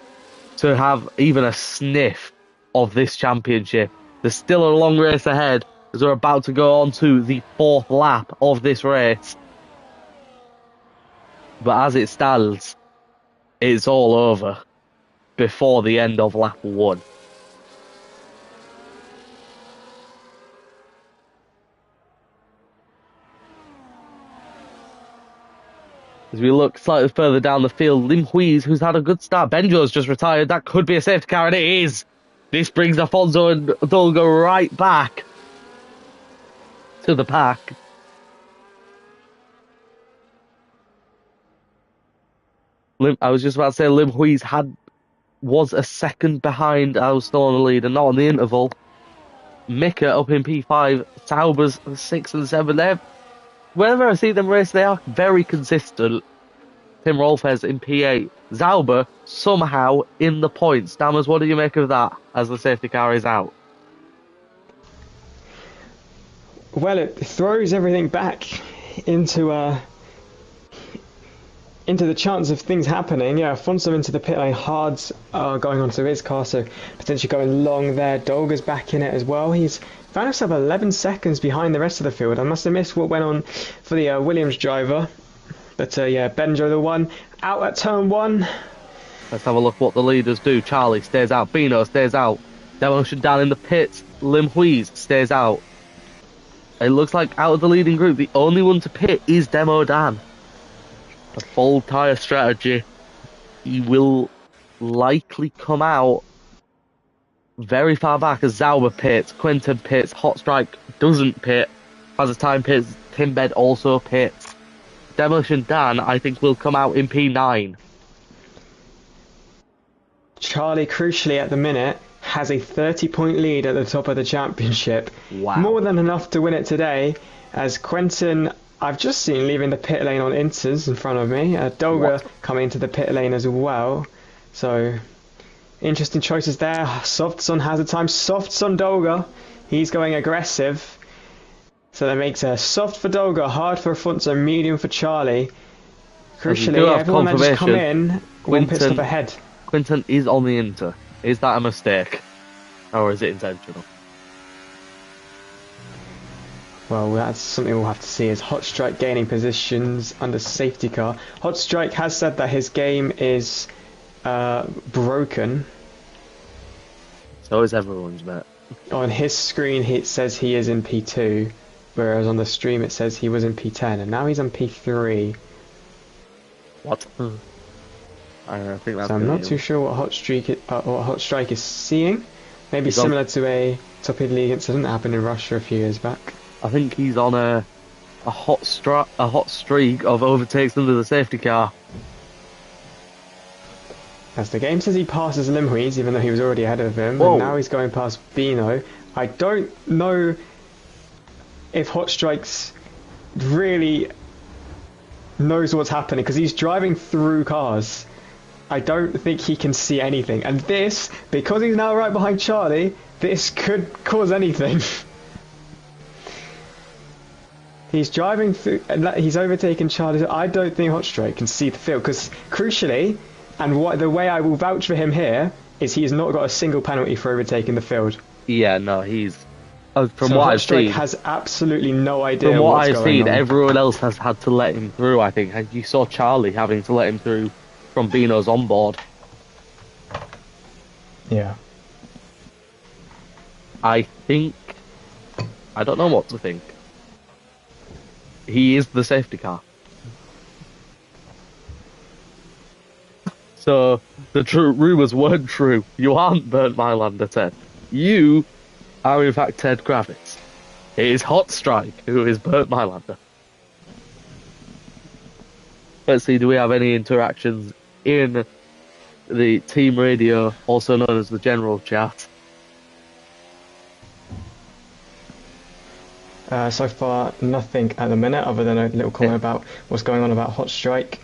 to have even a sniff of this championship. There's still a long race ahead as we're about to go on to the 4th lap of this race. But as it stands, it's all over before the end of lap 1. As we look slightly further down the field, Lim Huiz, who's had a good start. Benjo's just retired. That could be a safety car, and it is. This brings Alfonso and Dulga right back to the pack. I was just about to say Lim Huiz was a second behind. I was still on the lead and not on the interval. Mika up in P5, Sauber's 6 and 7. Whenever I see them race, they are very consistent. Tim Rolfes in P8. Sauber somehow in the points. Dammers, what do you make of that as the safety car is out? Well, it throws everything back into the chance of things happening. Yeah, Alfonso into the pit lane. Hards going onto his car, so potentially going long there. Dolga's back in it as well. He's found himself 11 seconds behind the rest of the field. I must have missed what went on for the Williams driver. But yeah, Benjo the one out at turn 1. Let's have a look what the leaders do. Charlie stays out. Bino stays out. Demolition down in the pits. Lim Huiz stays out. It looks like out of the leading group, the only one to pit is Demo Dan. A full tyre strategy. He will likely come out very far back as Zauber pits, Quinton pits, Hot Strike doesn't pit, As Time pits, Timbed also pits. Demolition Dan, I think, will come out in P9. Charlie, crucially at the minute, has a 30-point lead at the top of the championship. Wow. More than enough to win it today, as Quentin, I've just seen leaving the pit lane on Inters in front of me. Dolga coming into the pit lane as well. So, interesting choices there. Softs on Hazard Time, Softs on Dolga. He's going aggressive. So that makes a soft for Dolga, hard for Afonso, medium for Charlie. Crucially, everyone managed to come in, one pit stop ahead. Quinton is on the Inter. Is that a mistake? Or is it intentional? Well, that's something we'll have to see. Is Hot Strike gaining positions under safety car? Hot Strike has said that his game is broken. So is everyone's, mate. On his screen, it says he is in P2, whereas on the stream it says he was in P10, and now he's on P3. What? I think that's. So I'm not too sure what Hot Strike is seeing. Maybe similar to a top league incident that happened in Russia a few years back. I think he's on a hot streak of overtakes under the safety car. As the game says he passes Lim Huiz, even though he was already ahead of him, Whoa. And now he's going past Bino. I don't know if Hot Strikes really knows what's happening, because he's driving through cars. I don't think he can see anything. And this, because he's now right behind Charlie, this could cause anything. He's driving through, and he's overtaken Charlie. I don't think Hot Strike can see the field, because crucially, and the way I will vouch for him here, is he has not got a single penalty for overtaking the field. Yeah, no, he's... From so what Hot I've Strike seen, has absolutely no idea from what what's I've going seen, on. everyone else has had to let him through, I think. And you saw Charlie having to let him through from Bino's onboard. Yeah. I don't know what to think. He is the safety car. So, the rumours weren't true. You aren't Bernd Mailander, Ted. You are in fact Ted Kravitz. It is Hot Strike who is Bernd Mailander. Let's see, do we have any interactions in the team radio, also known as the general chat? So far, nothing at the minute, other than a little comment about what's going on about Hot Strike.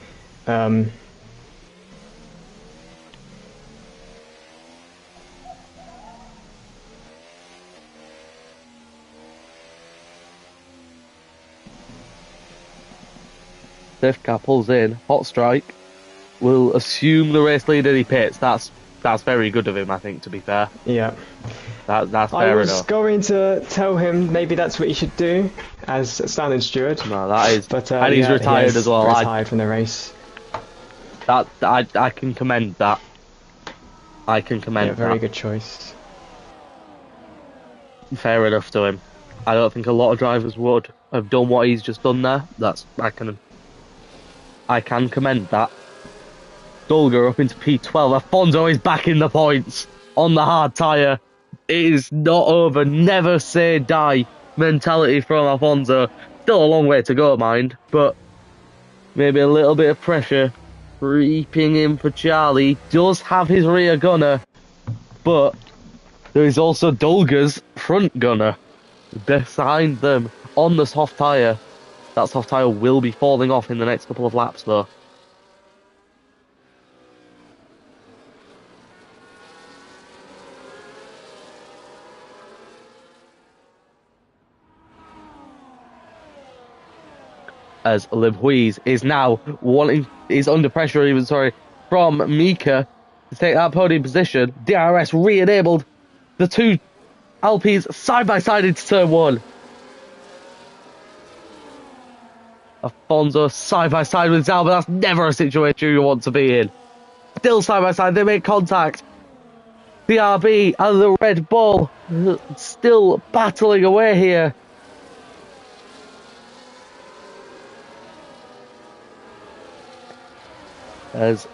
Safety car pulls in, Hot Strike will assume the race lead and he pits. That's very good of him, I think, to be fair. Yeah. That's fair enough. I was going to tell him maybe that's what he should do as a standing steward. No, that is... But, and he's retired as well. Retired from the race. I can commend that. I can commend that. Very good choice. Fair enough to him. I don't think a lot of drivers would have done what he's just done there. I can commend that. Dolga up into P12. Afonso is back in the points on the hard tyre. It is not over. Never say die mentality from Afonso. Still a long way to go, mind, but maybe a little bit of pressure creeping in for Charlie. Does have his rear gunner, but there is also Dolga's front gunner behind them on the soft tyre. That soft tyre will be falling off in the next couple of laps, though. As Lim Huiz is now is under pressure, from Mika to take that podium position. DRS re-enabled. The two Alpes side by side into turn one. Afonso side by side with Zalba. That's never a situation you want to be in. Still side by side, they make contact. VRP and the Red Bull still battling away here. As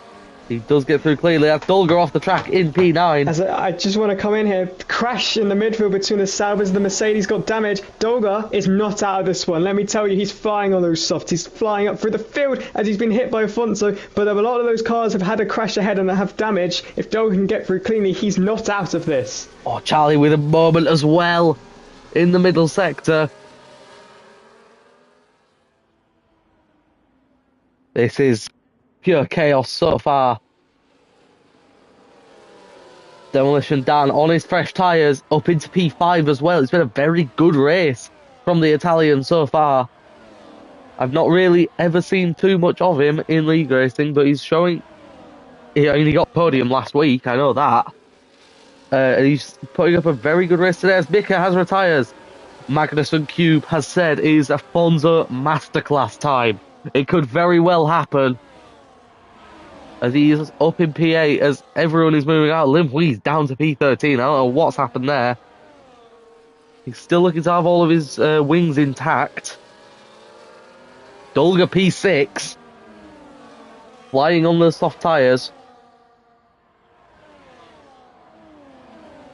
he does get through cleanly. That's Dolger off the track in P9. I just want to come in here. Crash in the midfield between the Saubers and the Mercedes got damage. Dolger is not out of this one. Let me tell you, he's flying on those softs. He's flying up through the field as he's been hit by Afonso. But a lot of those cars have had a crash ahead and have damage. If Dolger can get through cleanly, he's not out of this. Oh, Charlie with a moment as well in the middle sector. This is pure chaos so far. Demolition Dan on his fresh tyres up into P5 as well. It's been a very good race from the Italian so far. I've not really ever seen too much of him in league racing, but he's showing... He only got podium last week, I know that. And he's putting up a very good race today as Mika has retires. Magnussen Cube has said it is Afonso masterclass time. It could very well happen. As he is up in P8 as everyone is moving out. Lim Hui's down to P13. I don't know what's happened there. He's still looking to have all of his wings intact. Dolga P6. Flying on the soft tyres.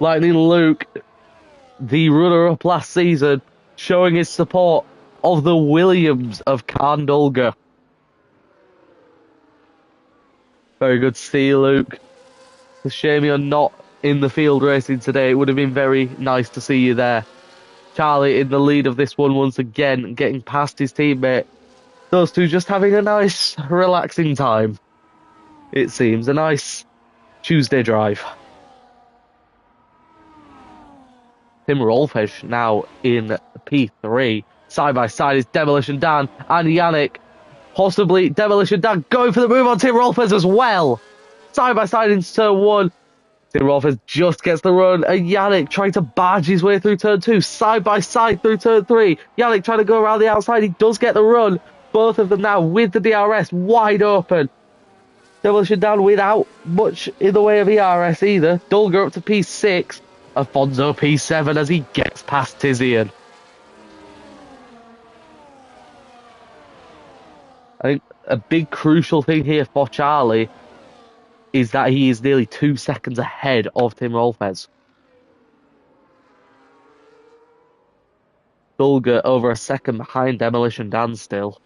Lightning Luke, the runner-up last season, showing his support of the Williams of Khan Dolga. Very good to see you, Luke. It's a shame you're not in the field racing today. It would have been very nice to see you there. Charlie in the lead of this one once again, getting past his teammate. Those two just having a nice, relaxing time. It seems a nice Tuesday drive. Tim Rolfes now in P3. Side by side is Demolition Dan and Yannick. Possibly Demolition Dan going for the move on Tim Rolfes as well. Side by side in turn 1. Tim Rolfes just gets the run. And Yannick trying to barge his way through turn 2. Side by side through turn 3. Yannick trying to go around the outside. He does get the run. Both of them now with the DRS wide open. Demolition Dan without much in the way of ERS either. Dolger up to P6. Afonso P7 as he gets past Tizian. I think a big crucial thing here for Charlie is that he is nearly 2 seconds ahead of Tim Rolfes. Dolga over a second behind Demolition Dan still,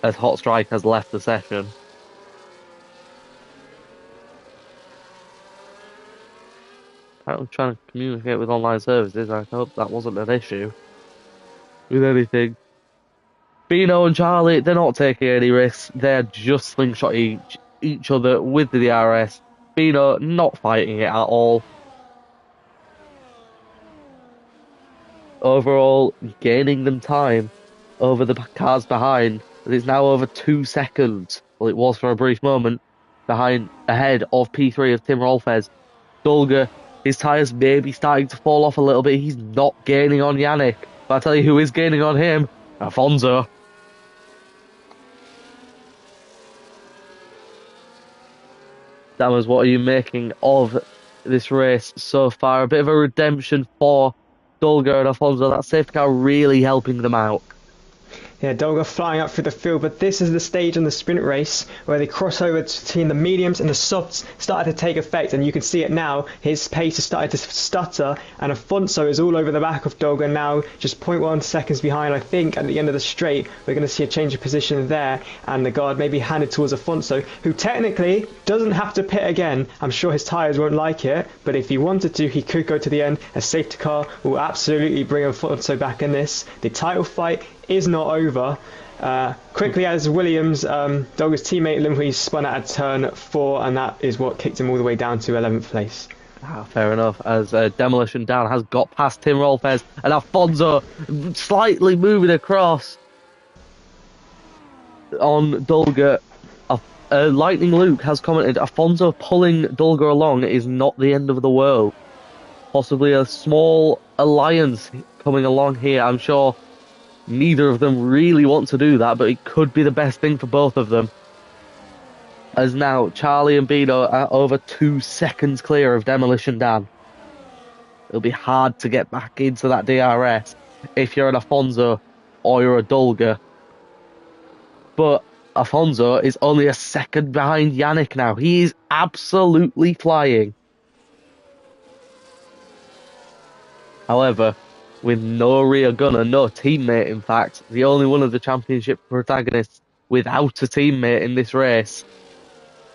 as Hot Strike has left the session. I'm trying to communicate with online services. I hope that wasn't an issue with anything. Bino and Charlie, they're not taking any risks. They're just slingshot each other with the DRS. Bino not fighting it at all. Overall, gaining them time over the cars behind. It's now over 2 seconds. Well, it was for a brief moment. Ahead of P3 of Tim Rolfes. Dolga, his tyres may be starting to fall off a little bit. He's not gaining on Yannick. But I tell you who is gaining on him. Afonso. Dammers, what are you making of this race so far? A bit of a redemption for Dolga and Afonso. That safety car really helping them out. Yeah, Dolga flying up through the field, but this is the stage in the sprint race where the crossover between the mediums and the softs started to take effect, and you can see it now. His pace has started to stutter, and Afonso is all over the back of Dolga now, just 0.1 seconds behind. I think at the end of the straight, we're going to see a change of position there, and the guard may be handed towards Afonso, who technically doesn't have to pit again. I'm sure his tyres won't like it, but if he wanted to, he could go to the end. A safety car will absolutely bring Afonso back in this. The title fight is not over. Quickly as Williams, Dolga's teammate Lim Hui spun out of turn 4, and that is what kicked him all the way down to 11th place. Fair enough, as Demolition Dan has got past Tim Rolfes and Afonso slightly moving across on Dolga. Lightning Luke has commented, Afonso pulling Dolga along is not the end of the world. Possibly a small alliance coming along here. I'm sure neither of them really want to do that, but it could be the best thing for both of them. as now Charlie and Bino are over 2 seconds clear of Demolition Dan. It'll be hard to get back into that DRS if you're an Afonso or you're a Dolga. But Afonso is only a second behind Yannick now. He is absolutely flying. However, with no rear gunner, no teammate, in fact, the only one of the championship protagonists without a teammate in this race,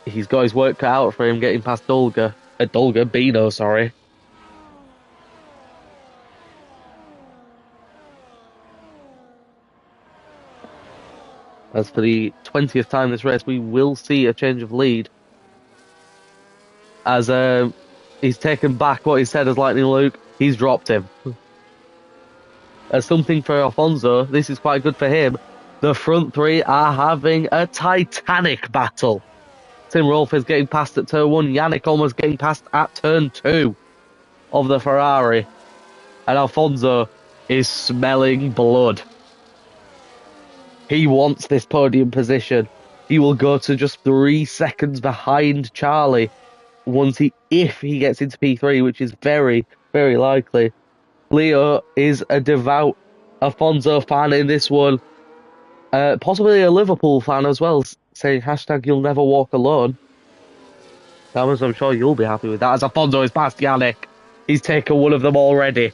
he's got his work cut out for him getting past Bino, sorry. As for the 20th time this race, we will see a change of lead. As he's taken back what he said as Lightning Luke, he's dropped him. As something for Afonso, this is quite good for him. The front three are having a titanic battle. Tim Rolfe is getting past at turn 1, Yannick almost getting past at turn 2 of the Ferrari. And Afonso is smelling blood. He wants this podium position. He will go to just 3 seconds behind Charlie if he gets into P3, which is very, very likely. Leo is a devout Afonso fan in this one. Possibly a Liverpool fan as well, saying hashtag you'll never walk alone. Thomas, I'm sure you'll be happy with that, as Afonso is past Yannick. He's taken one of them already.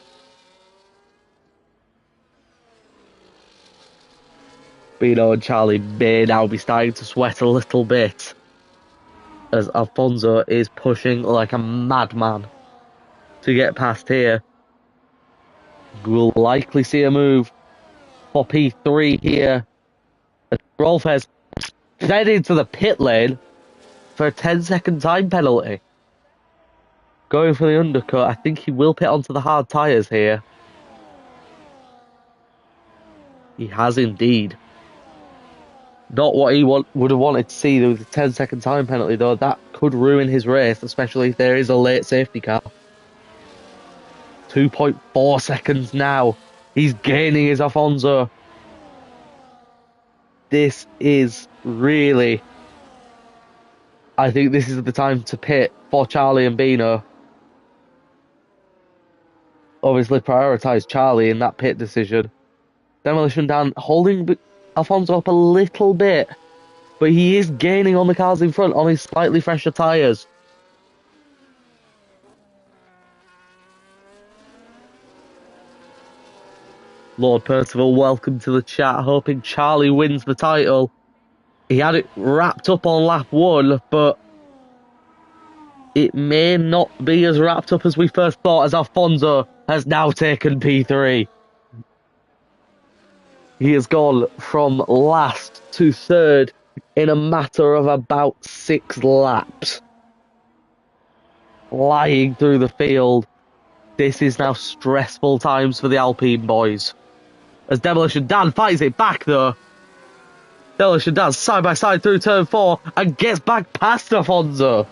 Bino and Charlie may now be starting to sweat a little bit, as Afonso is pushing like a madman to get past here. We'll likely see a move for P3 here. Rolf has fed into the pit lane for a 10-second time penalty. Going for the undercut, I think he will pit onto the hard tyres here. He has indeed. Not what he would have wanted to see with a 10-second time penalty, though. That could ruin his race, especially if there is a late safety car. 2.4 seconds now. He's gaining his Afonso. This is really... I think this is the time to pit for Charlie and Bino. Obviously prioritise Charlie in that pit decision. Demolition Dan holding Afonso up a little bit, but he is gaining on the cars in front on his slightly fresher tyres. Lord Percival, welcome to the chat, hoping Charlie wins the title. He had it wrapped up on lap 1, but it may not be as wrapped up as we first thought, as Afonso has now taken P3. He has gone from last to third in a matter of about 6 laps. Flying through the field. This is now stressful times for the Alpine boys. As Demolition Dan fights it back though. Demolition Dan side by side through turn 4 and gets back past Afonso.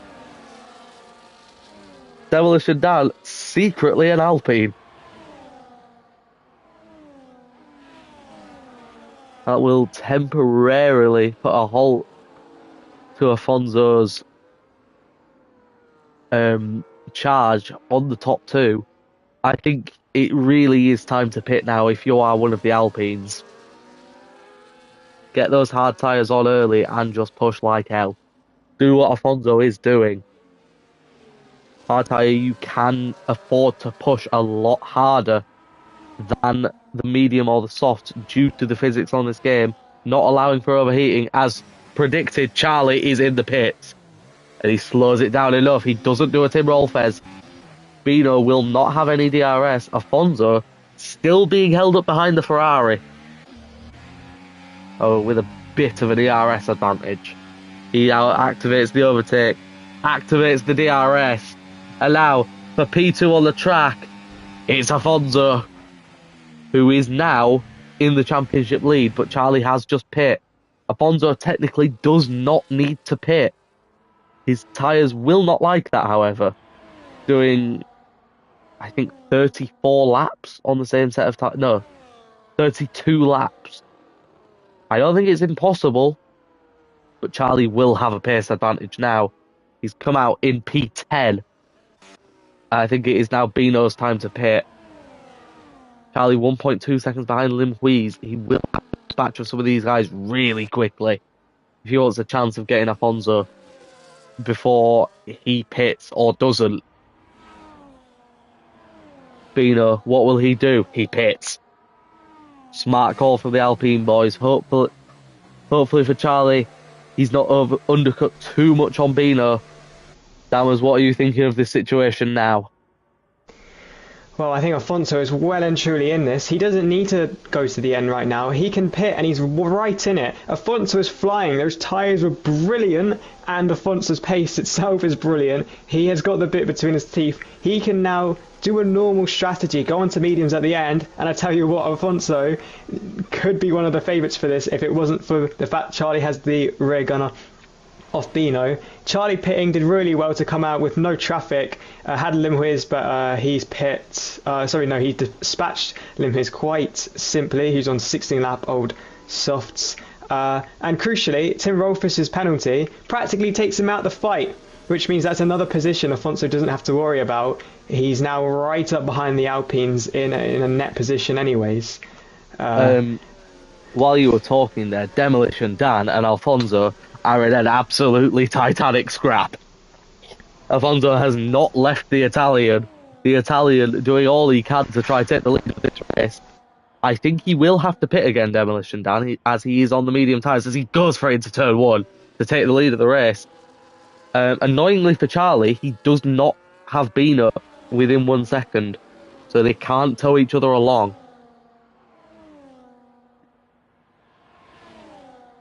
Demolition Dan secretly an Alpine. That will temporarily put a halt to Afonso's charge on the top 2. I think it really is time to pit now if you are one of the Alpines. Get those hard tyres on early and just push like hell. Do what Afonso is doing. Hard tyre, you can afford to push a lot harder than the medium or the soft due to the physics on this game not allowing for overheating. As predicted, Charlie is in the pits and he slows it down enough. He doesn't do a Tim Rolfes. Bino will not have any DRS. Afonso still being held up behind the Ferrari. Oh, with a bit of a DRS advantage. He now activates the overtake, activates the DRS, and now for P2 on the track, it's Afonso, who is now in the championship lead, but Charlie has just pit. Afonso technically does not need to pit. His tyres will not like that, however. Doing, I think, 34 laps on the same set of tyres. No, 32 laps. I don't think it's impossible. but Charlie will have a pace advantage now. He's come out in P10. I think it is now Bino's time to pit. Charlie 1.2 seconds behind Lim Hui's. He will have to dispatch of some of these guys really quickly if he wants a chance of getting Alfonso before he pits or doesn't. Bino, what will he do? He pits. Smart call from the Alpine boys. Hopefully for Charlie, he's not undercut too much on Bino. Dammers, what are you thinking of this situation now? Well, I think Alfonso is well and truly in this. He doesn't need to go to the end right now. He can pit and he's right in it. Alfonso is flying. Those tyres were brilliant and Alfonso's pace itself is brilliant. He has got the bit between his teeth. He can now do a normal strategy, go on to mediums at the end, and I tell you what, Alfonso could be one of the favourites for this if it wasn't for the fact Charlie has the rear gunner off Bino. Charlie pitting did really well to come out with no traffic. Had Lim Huiz, but he's he dispatched Lim Huiz quite simply. He's on 16 lap old softs. And crucially, Tim Rolfus's penalty practically takes him out the fight, which means that's another position Alfonso doesn't have to worry about. He's now right up behind the Alpines in a net position anyways. While you were talking there, Demolition Dan and Alfonso are in an absolutely titanic scrap. Alfonso has not left the Italian. The Italian doing all he can to try to take the lead of this race. I think he will have to pit again, Demolition Dan, as he is on the medium tyres, as he goes for it into turn one to take the lead of the race. Annoyingly for Charlie, he does not have Bino within 1 second, so they can't tow each other along.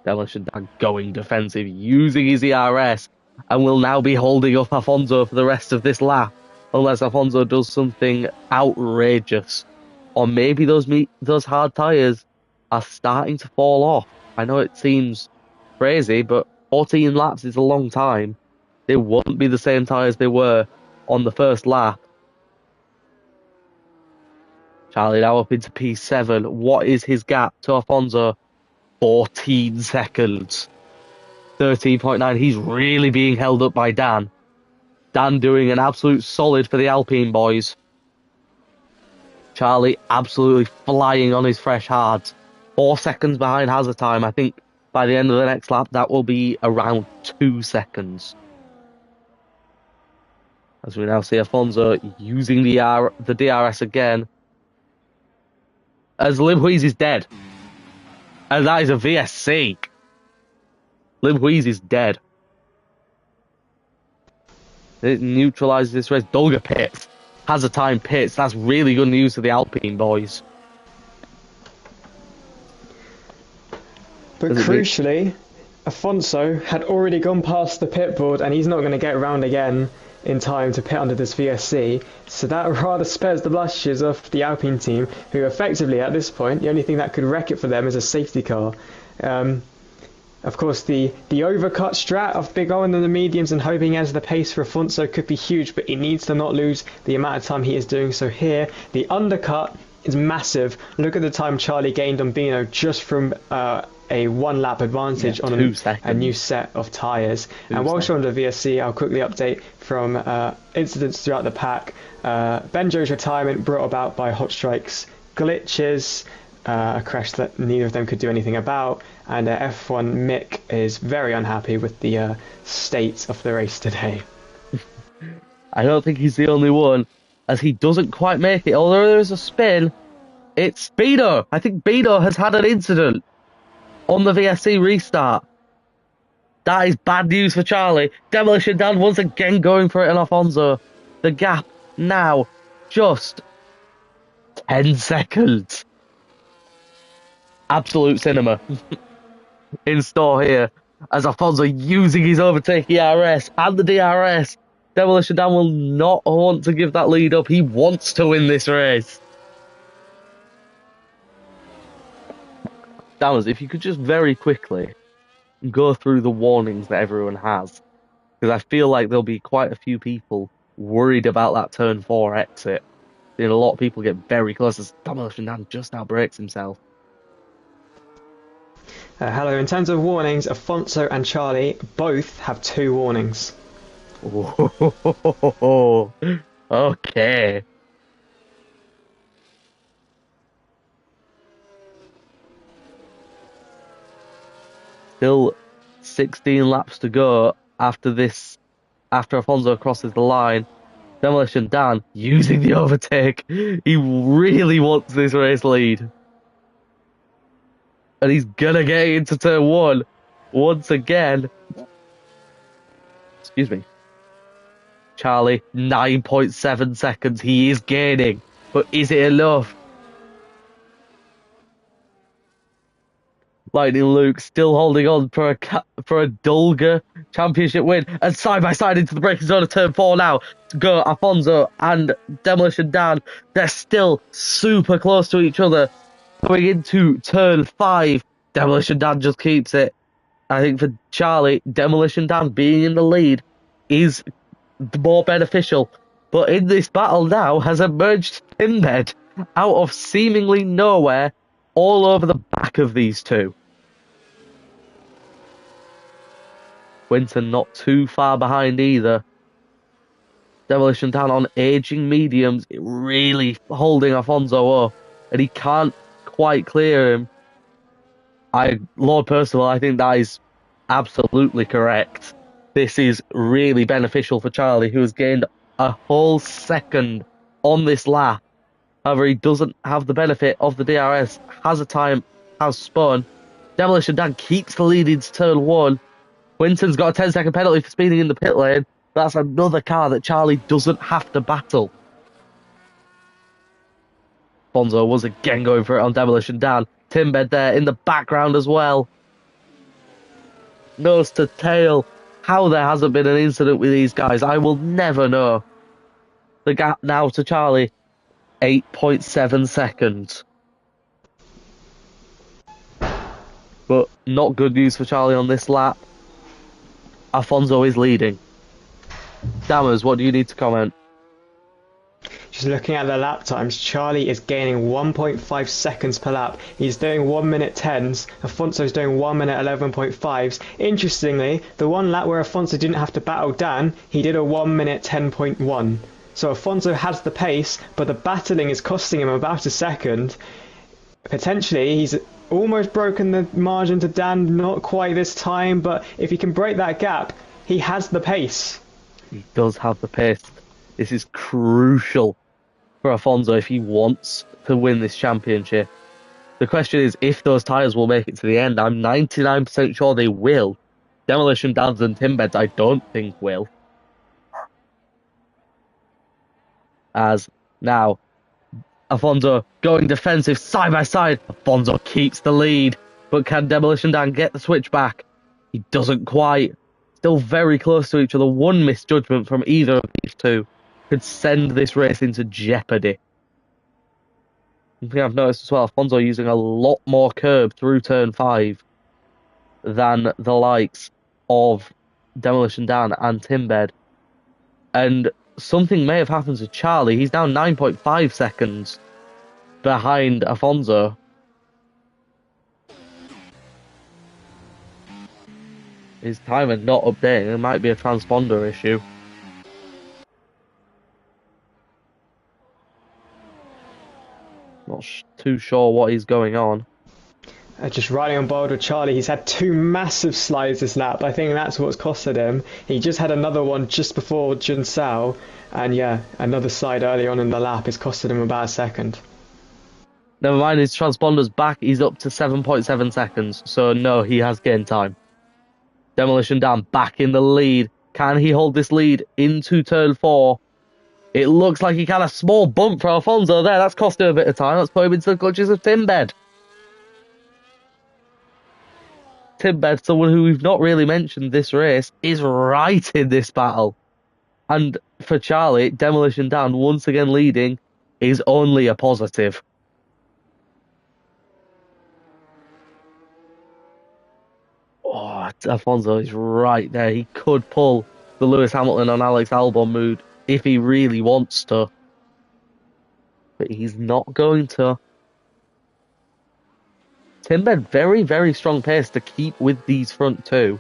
Demolition Dan going defensive, using his ERS, and will now be holding up Alfonso for the rest of this lap, unless Alfonso does something outrageous. Or maybe those hard tyres are starting to fall off. I know it seems crazy, but 14 laps is a long time. They won't be the same tyres they were on the first lap. Charlie now up into P7. What is his gap to Alfonso? 14 seconds. 13.9. He's really being held up by Dan. Dan doing an absolute solid for the Alpine boys. Charlie absolutely flying on his fresh hards. 4 seconds behind hazard time. I think by the end of the next lap, that will be around 2 seconds. As we now see Alfonso using the DRS again. As Lim Huiz is dead. And that is a VSC. Lim Huiz is dead. It neutralises this race. Dolga pits. Hazard time pits. That's really good news for the Alpine boys. But crucially, Alfonso had already gone past the pit board and he's not going to get around again in time to pit under this VSC, so that rather spares the blushes of the Alpine team, who effectively at this point the only thing that could wreck it for them is a safety car. Of course the overcut strat of Big O and the mediums and hoping as the pace for Alfonso could be huge, but he needs to not lose the amount of time he is doing so here. The undercut is massive. Look at the time Charlie gained on Bino just from a 1 lap advantage on a new set of tyres. And whilst you're on the VSC, I'll quickly update from incidents throughout the pack. Benjo's retirement brought about by Hot Strike's glitches, a crash that neither of them could do anything about, and F1 Mick is very unhappy with the state of the race today. I don't think he's the only one, as he doesn't quite make it. Although there is a spin, it's Bino. I think Bino has had an incident on the VSC restart. That is bad news for Charlie. Demolition Dan once again going for it on Alfonso. The gap now just 10 seconds. Absolute cinema in store here as Alfonso using his overtake ERS and the DRS. Demolition Dan will not want to give that lead up. He wants to win this race. Dammers, if you could just very quickly go through the warnings that everyone has, because I feel like there'll be quite a few people worried about that turn 4 exit. A lot of people get very close as Demolition Dan just now breaks himself. Hello, in terms of warnings, Afonso and Charlie both have 2 warnings. Oh, okay. Still 16 laps to go after this, after Afonso crosses the line. Demolition Dan using the overtake. He really wants this race lead. And he's gonna get into turn 1 once again. Excuse me. Charlie, 9.7 seconds. He is gaining. But is it enough? Lightning Luke still holding on for a Dulga championship win, and side by side into the braking zone of turn 4 now. Go Afonso and Demolition Dan. They're still super close to each other. Going into turn 5, Demolition Dan just keeps it. I think for Charlie, Demolition Dan being in the lead is more beneficial. But in this battle now has emerged Timbed out of seemingly nowhere, all over the back of these two. Winton not too far behind either. Demolition Dan on aging mediums, really holding Afonso up, and he can't quite clear him. Lord Percival, I think that is absolutely correct. This is really beneficial for Charlie, who has gained a whole second on this lap. However, he doesn't have the benefit of the DRS, has a time, has spun. Demolition Dan keeps the lead into turn 1. Winton's got a 10-second penalty for speeding in the pit lane. That's another car that Charlie doesn't have to battle. Bonzo was again going for it on Demolition Dan. Timbed there in the background as well. Nose to tail. How there hasn't been an incident with these guys, I will never know. The gap now to Charlie, 8.7 seconds. But not good news for Charlie on this lap. Afonso is leading. Dammers, what do you need to comment? Just looking at the lap times, Charlie is gaining 1.5 seconds per lap. He's doing 1 minute 10s. Afonso's doing 1 minute 11.5s. Interestingly, the one lap where Afonso didn't have to battle Dan, he did a 1 minute 10.1. So Afonso has the pace, but the battling is costing him about a second. Potentially, he's almost broken the margin to Dan, not quite this time, but if he can break that gap, he has the pace. He does have the pace. This is crucial for Afonso if he wants to win this championship. The question is if those tyres will make it to the end. I'm 99% sure they will. Demolition Dads and Timbeds I don't think will. As now, Afonso going defensive side by side. Afonso keeps the lead, but can Demolition Dan get the switch back? He doesn't quite. Still very close to each other. One misjudgment from either of these two could send this race into jeopardy. One thing I've noticed as well, Afonso using a lot more curb through turn 5 than the likes of Demolition Dan and Timbed. And something may have happened to Charlie. He's now 9.5 seconds behind Afonso. His timer not updating. It might be a transponder issue. Not too sure what is going on. Just riding on board with Charlie, he's had 2 massive slides this lap. I think that's what's costed him. He just had another one just before Junsao, and yeah, another slide early on in the lap has costed him about a second. Never mind, his transponder's back. He's up to 7.7 seconds, so no, he has gained time. Demolition Dan back in the lead. Can he hold this lead into turn 4? It looks like he got a small bump for Afonso there. That's cost him a bit of time. That's put him into the clutches of Timbed. Timbed, someone who we've not really mentioned this race, is right in this battle. And for Charlie, Demolition Dan once again leading is only a positive. Oh, Afonso is right there. He could pull the Lewis Hamilton on Alex Albon mood if he really wants to. But he's not going to. Timbed, very, very strong pace to keep with these front two.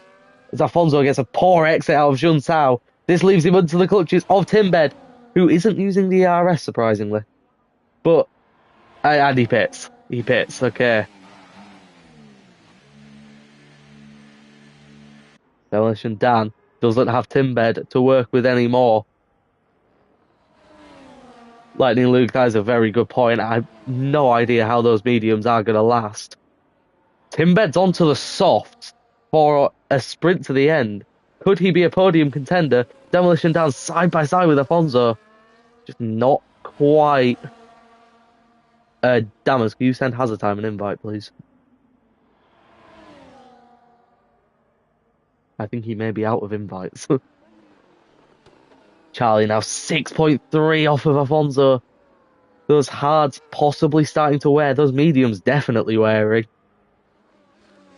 As Alfonso gets a poor exit out of Jun Sao. This leaves him under the clutches of Timbed, who isn't using the ERS, surprisingly. But, and he pits. He pits, okay. Demolition Dan doesn't have Timbed to work with anymore. Lightning Luke, that is a very good point. I have no idea how those mediums are going to last. Timbed's onto the softs for a sprint to the end. Could he be a podium contender? Demolition down side by side with Afonso. Just not quite. Dammers, can you send Hazard Time an invite, please? I think he may be out of invites. Charlie now 6.3 off of Afonso. Those hards possibly starting to wear. Those mediums definitely wearing.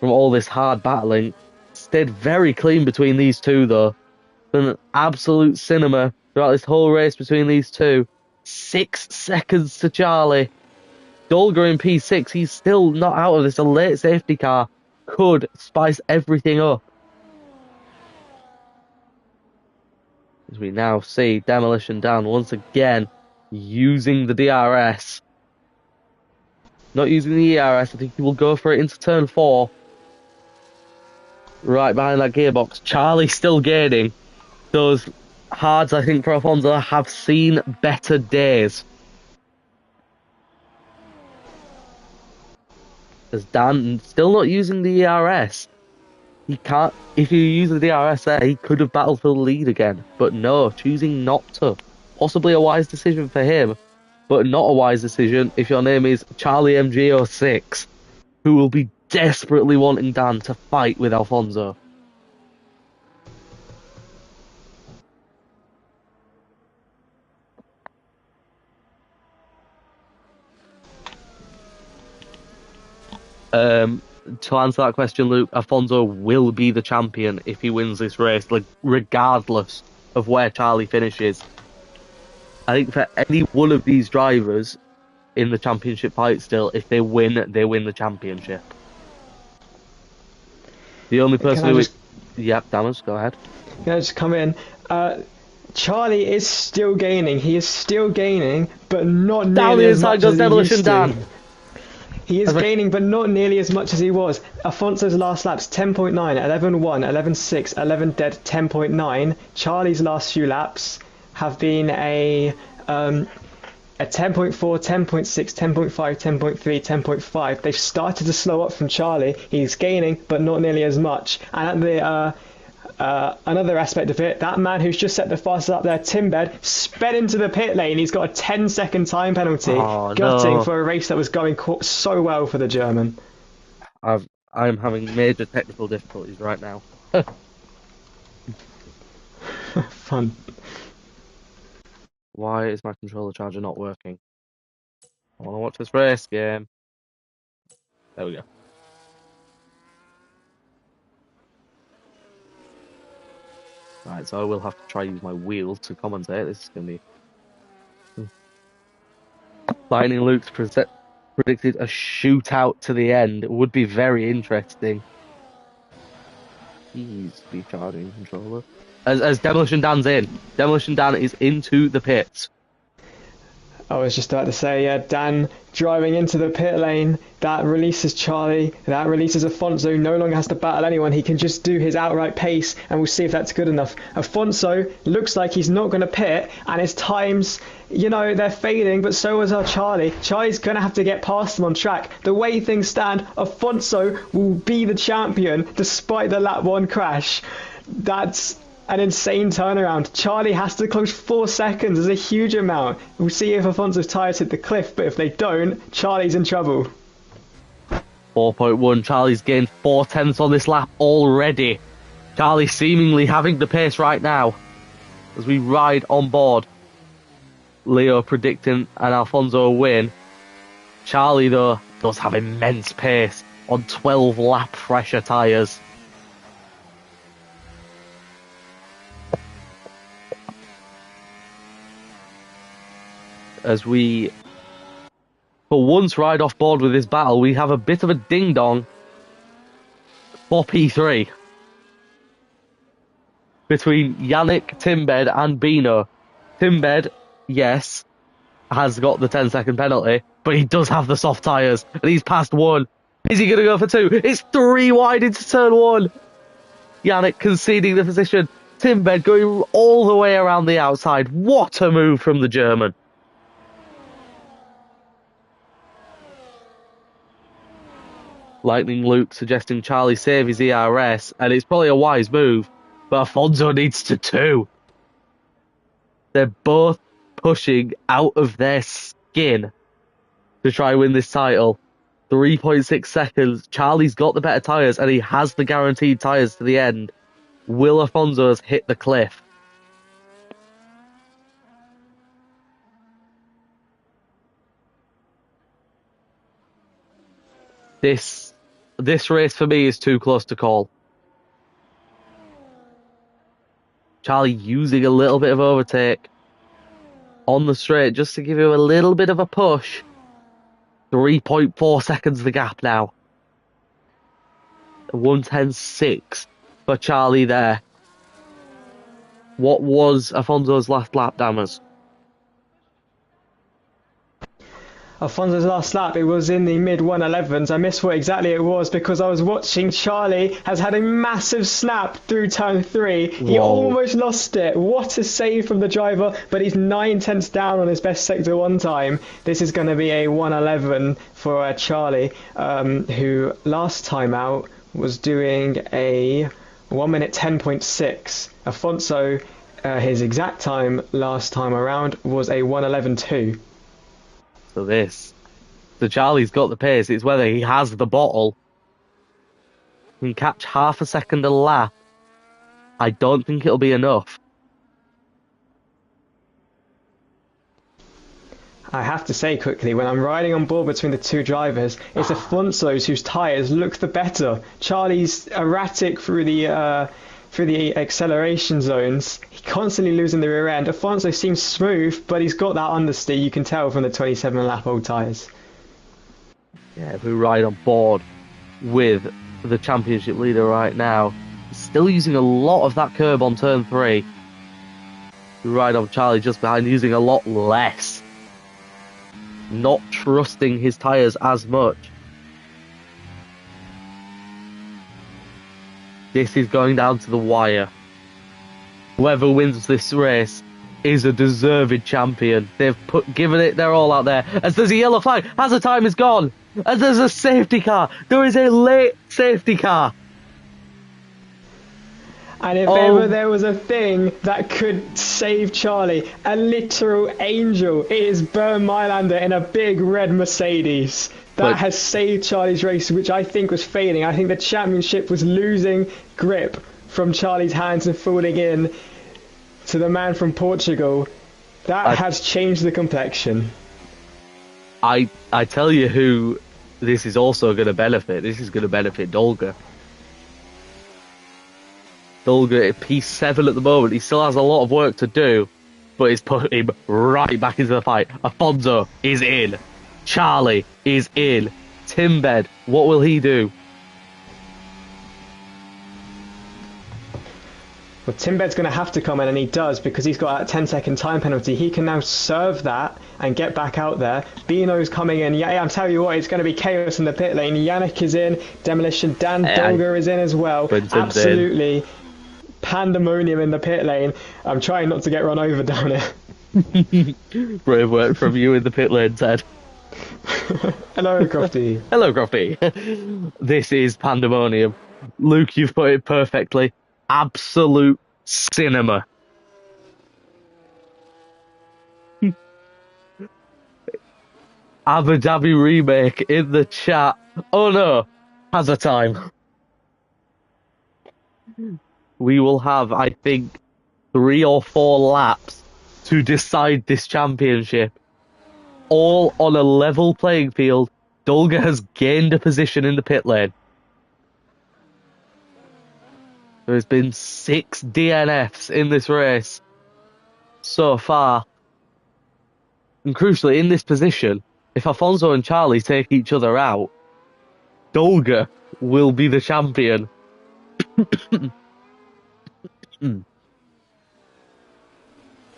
From all this hard battling. Stayed very clean between these two, though. Been an absolute cinema throughout this whole race between these two. 6 seconds to Charlie. Dolger in P6, he's still not out of this. A late safety car could spice everything up. As we now see Demolition Dan once again using the DRS. Not using the ERS, I think he will go for it into turn 4. Right behind that gearbox. Charlie still gaining. Those hards, I think, for Alfonso have seen better days. As Dan still not using the ERS. He can't. If he used the DRS there, he could have battled for the lead again. But no, choosing not to. Possibly a wise decision for him, but not a wise decision if your name is Charlie MG06, who will be desperately wanting Dan to fight with Alfonso. To answer that question, Luke, Alfonso will be the champion if he wins this race, like, regardless of where Charlie finishes. I think for any one of these drivers in the championship fight still, if they win the championship. The only person who is... Yep, Dammers, go ahead. Can I just come in? Charlie is still gaining. He is still gaining, but not nearly as much as he used to. He is gaining, but not nearly as much as he was. Afonso's last laps, 10.9, 11.1, 11.6, 11 dead, 10.9. Charlie's last few laps have been a 10.4, 10.6, 10.5, 10.3, 10.5. They've started to slow up from Charlie. He's gaining, but not nearly as much. And at the another aspect of it, that man who's just set the fastest up there, Timbed, sped into the pit lane. He's got a 10-second time penalty. Gutting for a race that was going so well for the German. I'm having major technical difficulties right now. Fun. Why is my controller charger not working? I want to watch this race game. There we go. Right, so I will have to try use my wheel to commentate. This is going to be... Lightning Luke's predicted a shootout to the end. It would be very interesting. He's the charging controller. As Demolition Dan's in. Demolition Dan is into the pits. I was just about to say, yeah, Dan driving into the pit lane, that releases Charlie, that releases Afonso, no longer has to battle anyone, he can just do his outright pace, and we'll see if that's good enough. Afonso looks like he's not going to pit, and his times, you know, they're fading, but so is our Charlie. Charlie's going to have to get past him on track. The way things stand, Afonso will be the champion, despite the lap 1 crash. That's an insane turnaround. Charlie has to close 4 seconds. Is a huge amount. We'll see if Afonso's tyres hit the cliff, but if they don't, Charlie's in trouble. 4.1. Charlie's gained 4/10 on this lap already. Charlie seemingly having the pace right now as we ride on board. Leo predicting an Alfonso win. Charlie, though, does have immense pace on 12 lap fresher tyres. As we For once right off board with this battle, we have a bit of a ding-dong for P3 between Yannick, Timbed, and Bino. Timbed, yes, has got the 10-second penalty, but he does have the soft tyres, and he's passed one. Is he going to go for two? It's 3 wide into turn 1. Yannick conceding the position. Timbed going all the way around the outside. What a move from the German. Lightning Luke suggesting Charlie save his ERS, and it's probably a wise move, but Afonso needs to too. They're both pushing out of their skin to try and win this title. 3.6 seconds. Charlie's got the better tyres, and he has the guaranteed tyres to the end. Will Afonso's hit the cliff? This race for me is too close to call. Charlie using a little bit of overtake on the straight just to give him a little bit of a push. 3.4 seconds the gap now. 1:10.6 for Charlie there. What was Afonso's last lap, Dammers? Alfonso's last lap, it was in the mid 111s. I missed what exactly it was because I was watching. Charlie has had a massive snap through turn 3. He almost lost it. What a save from the driver, but he's 9/10ths down on his best sector 1 time. This is going to be a 111 for Charlie, who last time out was doing a 1 minute 10.6. Afonso, his exact time last time around was a 111.2. So Charlie's got the pace. It's whether he has the bottle. He can catch half a second a lap. I don't think it'll be enough. I have to say quickly, when I'm riding on board between the two drivers, it's Afonso's whose tyres look the better. Charlie's erratic through the acceleration zones. He's constantly losing the rear end. Afonso seems smooth, but he's got that understeer, you can tell from the 27 lap old tyres. Yeah, if we ride on board with the championship leader right now, he's still using a lot of that curb on turn 3. We ride on Charlie just behind, using a lot less. Not trusting his tyres as much. This is going down to the wire. Whoever wins this race is a deserved champion. They've given it their all out there. As there's a yellow flag, as the time is gone. As there's a safety car. There is a late safety car. And if ever there was a thing that could save Charlie, a literal angel, it is Bernd Mailander in a big red Mercedes. That has saved Charlie's race, which I think was fading. I think the championship was losing grip from Charlie's hands and falling in to the man from Portugal. That has changed the complexion. I tell you who this is also going to benefit. This is going to benefit Dolga. Dolga at P7 at the moment. He still has a lot of work to do, but it's put him right back into the fight. Afonso is in. Charlie is in. Timbed, what will he do? Well, Timbed's going to have to come in, and he does, because he's got a 10-second time penalty. He can now serve that and get back out there. Bino's coming in. Yeah, I'm telling you what, it's going to be chaos in the pit lane. Yannick is in. Demolition Dan Dolga is in as well. Absolutely pandemonium in the pit lane. I'm trying not to get run over down it. Brave work from you in the pit lane, Ted. Hello, Crofty. Hello, Crofty. This is pandemonium. Luke, you've put it perfectly. Absolute cinema. Abu Dhabi remake in the chat. Oh no, has a time. We will have, I think, 3 or 4 laps to decide this championship. All on a level playing field. Dolga has gained a position in the pit lane. There's been 6 DNFs in this race so far. And crucially, in this position, if Alfonso and Charlie take each other out, Dolga will be the champion.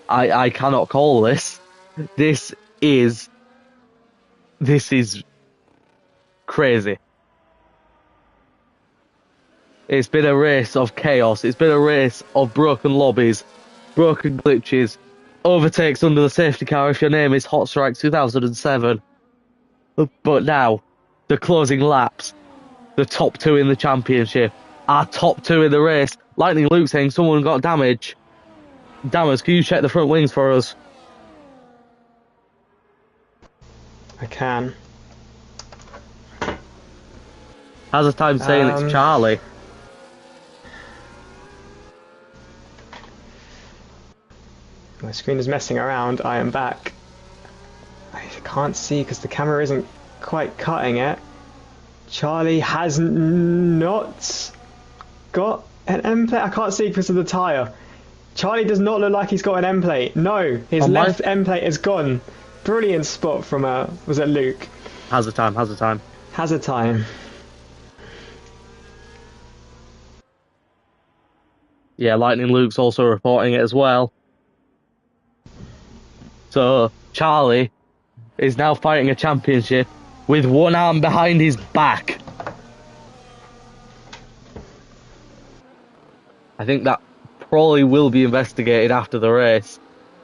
I cannot call this. This is crazy. It's been a race of chaos. It's been a race of broken lobbies, broken glitches, overtakes under the safety car if your name is Hot Strike 2007. But now, the closing laps, the top two in the championship, our top two in the race. Lightning Luke saying someone got damage. Dammers, can you check the front wings for us? I can. How's the time saying it's Charlie? My screen is messing around. I am back. I can't see because the camera isn't quite cutting it. Charlie has not got an end plate. I can't see because of the tyre. Charlie does not look like he's got an end plate. No, his left end plate is gone. Brilliant spot from, was it Luke? How's the time? How's the time? Has a time. Yeah, Lightning Luke's also reporting it as well. So, Charlie is now fighting a championship with one arm behind his back. I think that probably will be investigated after the race.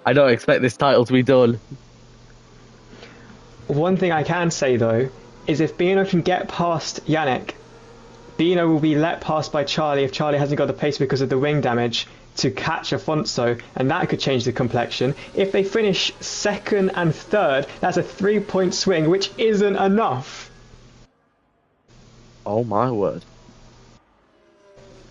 I don't expect this title to be done. One thing I can say though is if Bino can get past Yannick, Bino will be let past by Charlie if Charlie hasn't got the pace because of the wing damage to catch Afonso, and that could change the complexion. If they finish second and third, that's a 3-point swing, which isn't enough. Oh my word.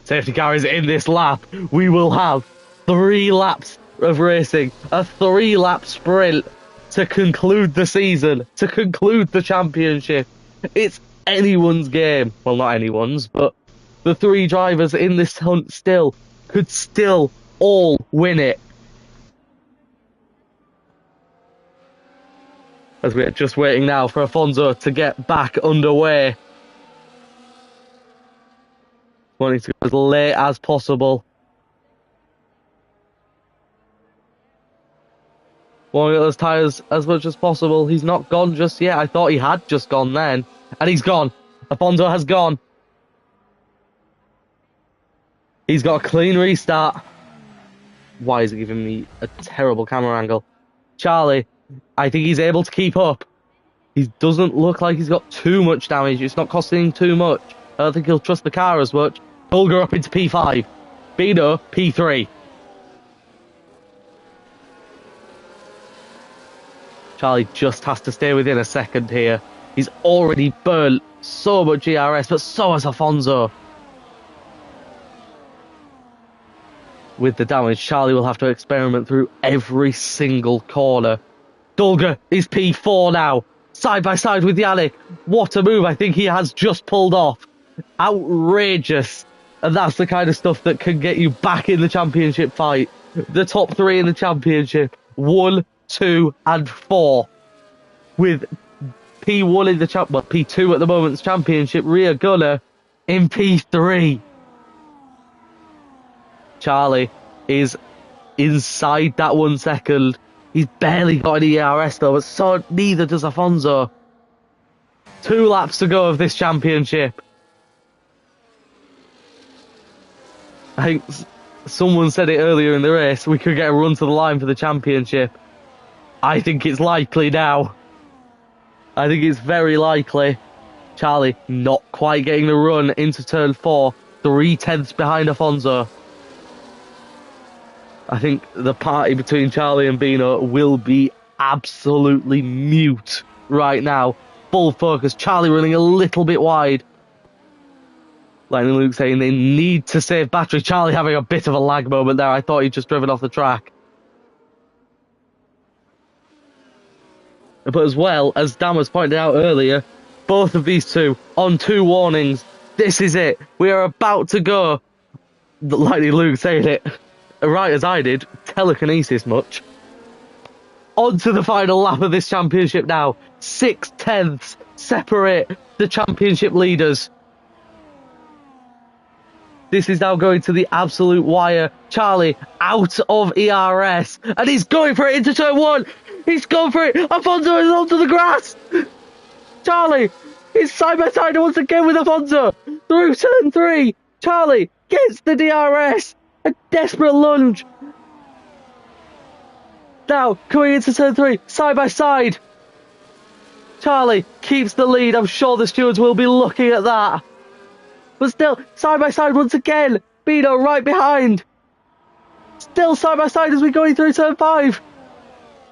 Safety car is in this lap. We will have 3 laps of racing, a 3-lap sprint to conclude the season, to conclude the championship. It's anyone's game. Well, not anyone's, but the 3 drivers in this hunt still could still all win it. As we're just waiting now for Afonso to get back underway. Wanting to go as late as possible. Want to get those tyres as much as possible. He's not gone just yet. I thought he had just gone then. And he's gone. Afonso has gone. He's got a clean restart. Why is it giving me a terrible camera angle? Charlie, I think he's able to keep up. He doesn't look like he's got too much damage. It's not costing him too much. I don't think he'll trust the car as much. Bulger up into P5. Bino, P3. Charlie just has to stay within a second here. He's already burnt so much ERS, but so has Afonso. With the damage, Charlie will have to experiment through every single corner. Dolga is P4 now, side by side with Yannick. What a move I think he has just pulled off. Outrageous. And that's the kind of stuff that can get you back in the championship fight. The top 3 in the championship. 1, 2, and 4. With P1 in the P2 at the moment's championship, rear gunner in P3. Charlie is inside that 1 second. He's barely got any ERS though, but so neither does Afonso. 2 laps to go of this championship. I think someone said it earlier in the race, we could get a run to the line for the championship. I think it's likely now. I think it's very likely. Charlie not quite getting the run into turn 4, 3/10 behind Afonso. I think the party between Charlie and Bino will be absolutely mute right now. Full focus. Charlie running a little bit wide. Lightning Luke saying they need to save battery. Charlie having a bit of a lag moment there. I thought he'd just driven off the track. But as well, as Dan was pointed out earlier, both of these two on 2 warnings. This is it. We are about to go. Lightning Luke saying it right as I did. Telekinesis much. onto the final lap of this championship now. 6/10 separate the championship leaders. This is now going to the absolute wire. Charlie out of ERS, and he's going for it into turn 1. He's gone for it. Alfonso is onto the grass. Charlie is side by side once again with Alfonso through turn 3. Charlie gets the DRS. A desperate lunge. Now coming into turn 3, side by side. Charlie keeps the lead. I'm sure the stewards will be looking at that. But still, side by side once again. Bino right behind. Still side by side as we're going through turn 5.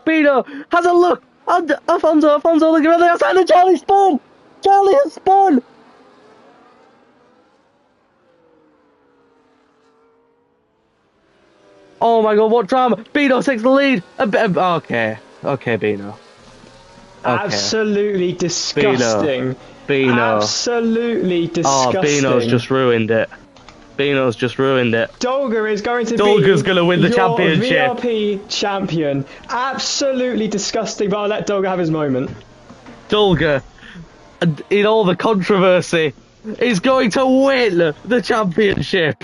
Bino has a look. And Alfonso looking at the outside, and Charlie spun. Charlie has spun. Oh my god, what drama. Bino takes the lead. Okay, Bino. Okay. Absolutely disgusting. Bino. Absolutely disgusting. Oh, Bino's just ruined it. Dolga is going to Dolga's going to win the your championship. VRP champion. Absolutely disgusting, but I'll let Dolga have his moment. Dolga, in all the controversy, is going to win the championship.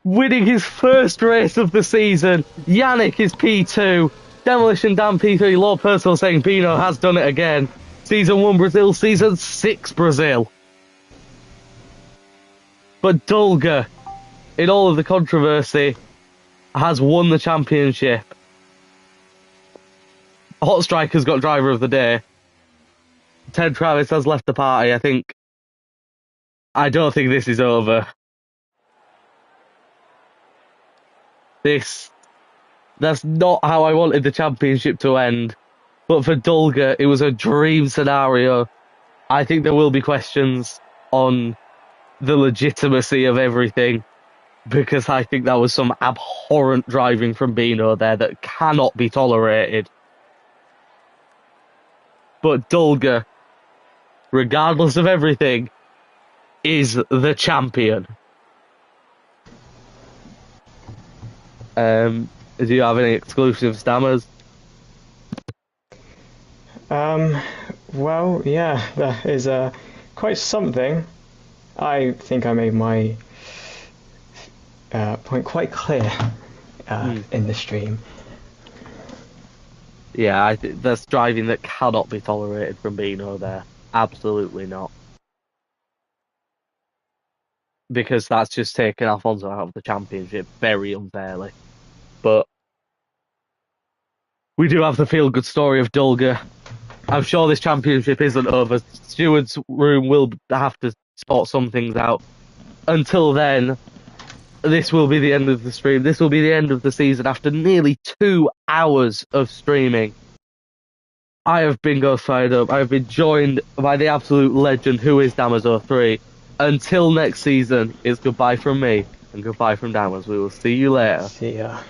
Winning his first race of the season. Yannick is P2. Demolition Dan P3. Lord Personal saying Bino has done it again. Season 1 Brazil, Season 6 Brazil. But Dolga, in all of the controversy, has won the championship. Hot Striker's got driver of the day. Ted Travis has left the party. I don't think this is over. That's not how I wanted the championship to end. But for Dolga, it was a dream scenario. I think there will be questions on the legitimacy of everything, because I think that was some abhorrent driving from Bino there that cannot be tolerated. But Dolga, regardless of everything, is the champion. Do you have any exclusive stammers? Well, yeah, that is quite something. I think I made my point quite clear in the stream. Yeah, that's driving that cannot be tolerated from Bino there. Absolutely not. Because that's just taken Alfonso out of the championship very unfairly. But we do have the feel-good story of Dolga. I'm sure this championship isn't over. Steward's room will have to sort some things out. Until then, this will be the end of the stream. This will be the end of the season after nearly 2 hours of streaming. I have been Ghost Fired Up. I have been joined by the absolute legend who is Damaso3. Until next season, it's goodbye from me and goodbye from Damas. We will see you later. See ya.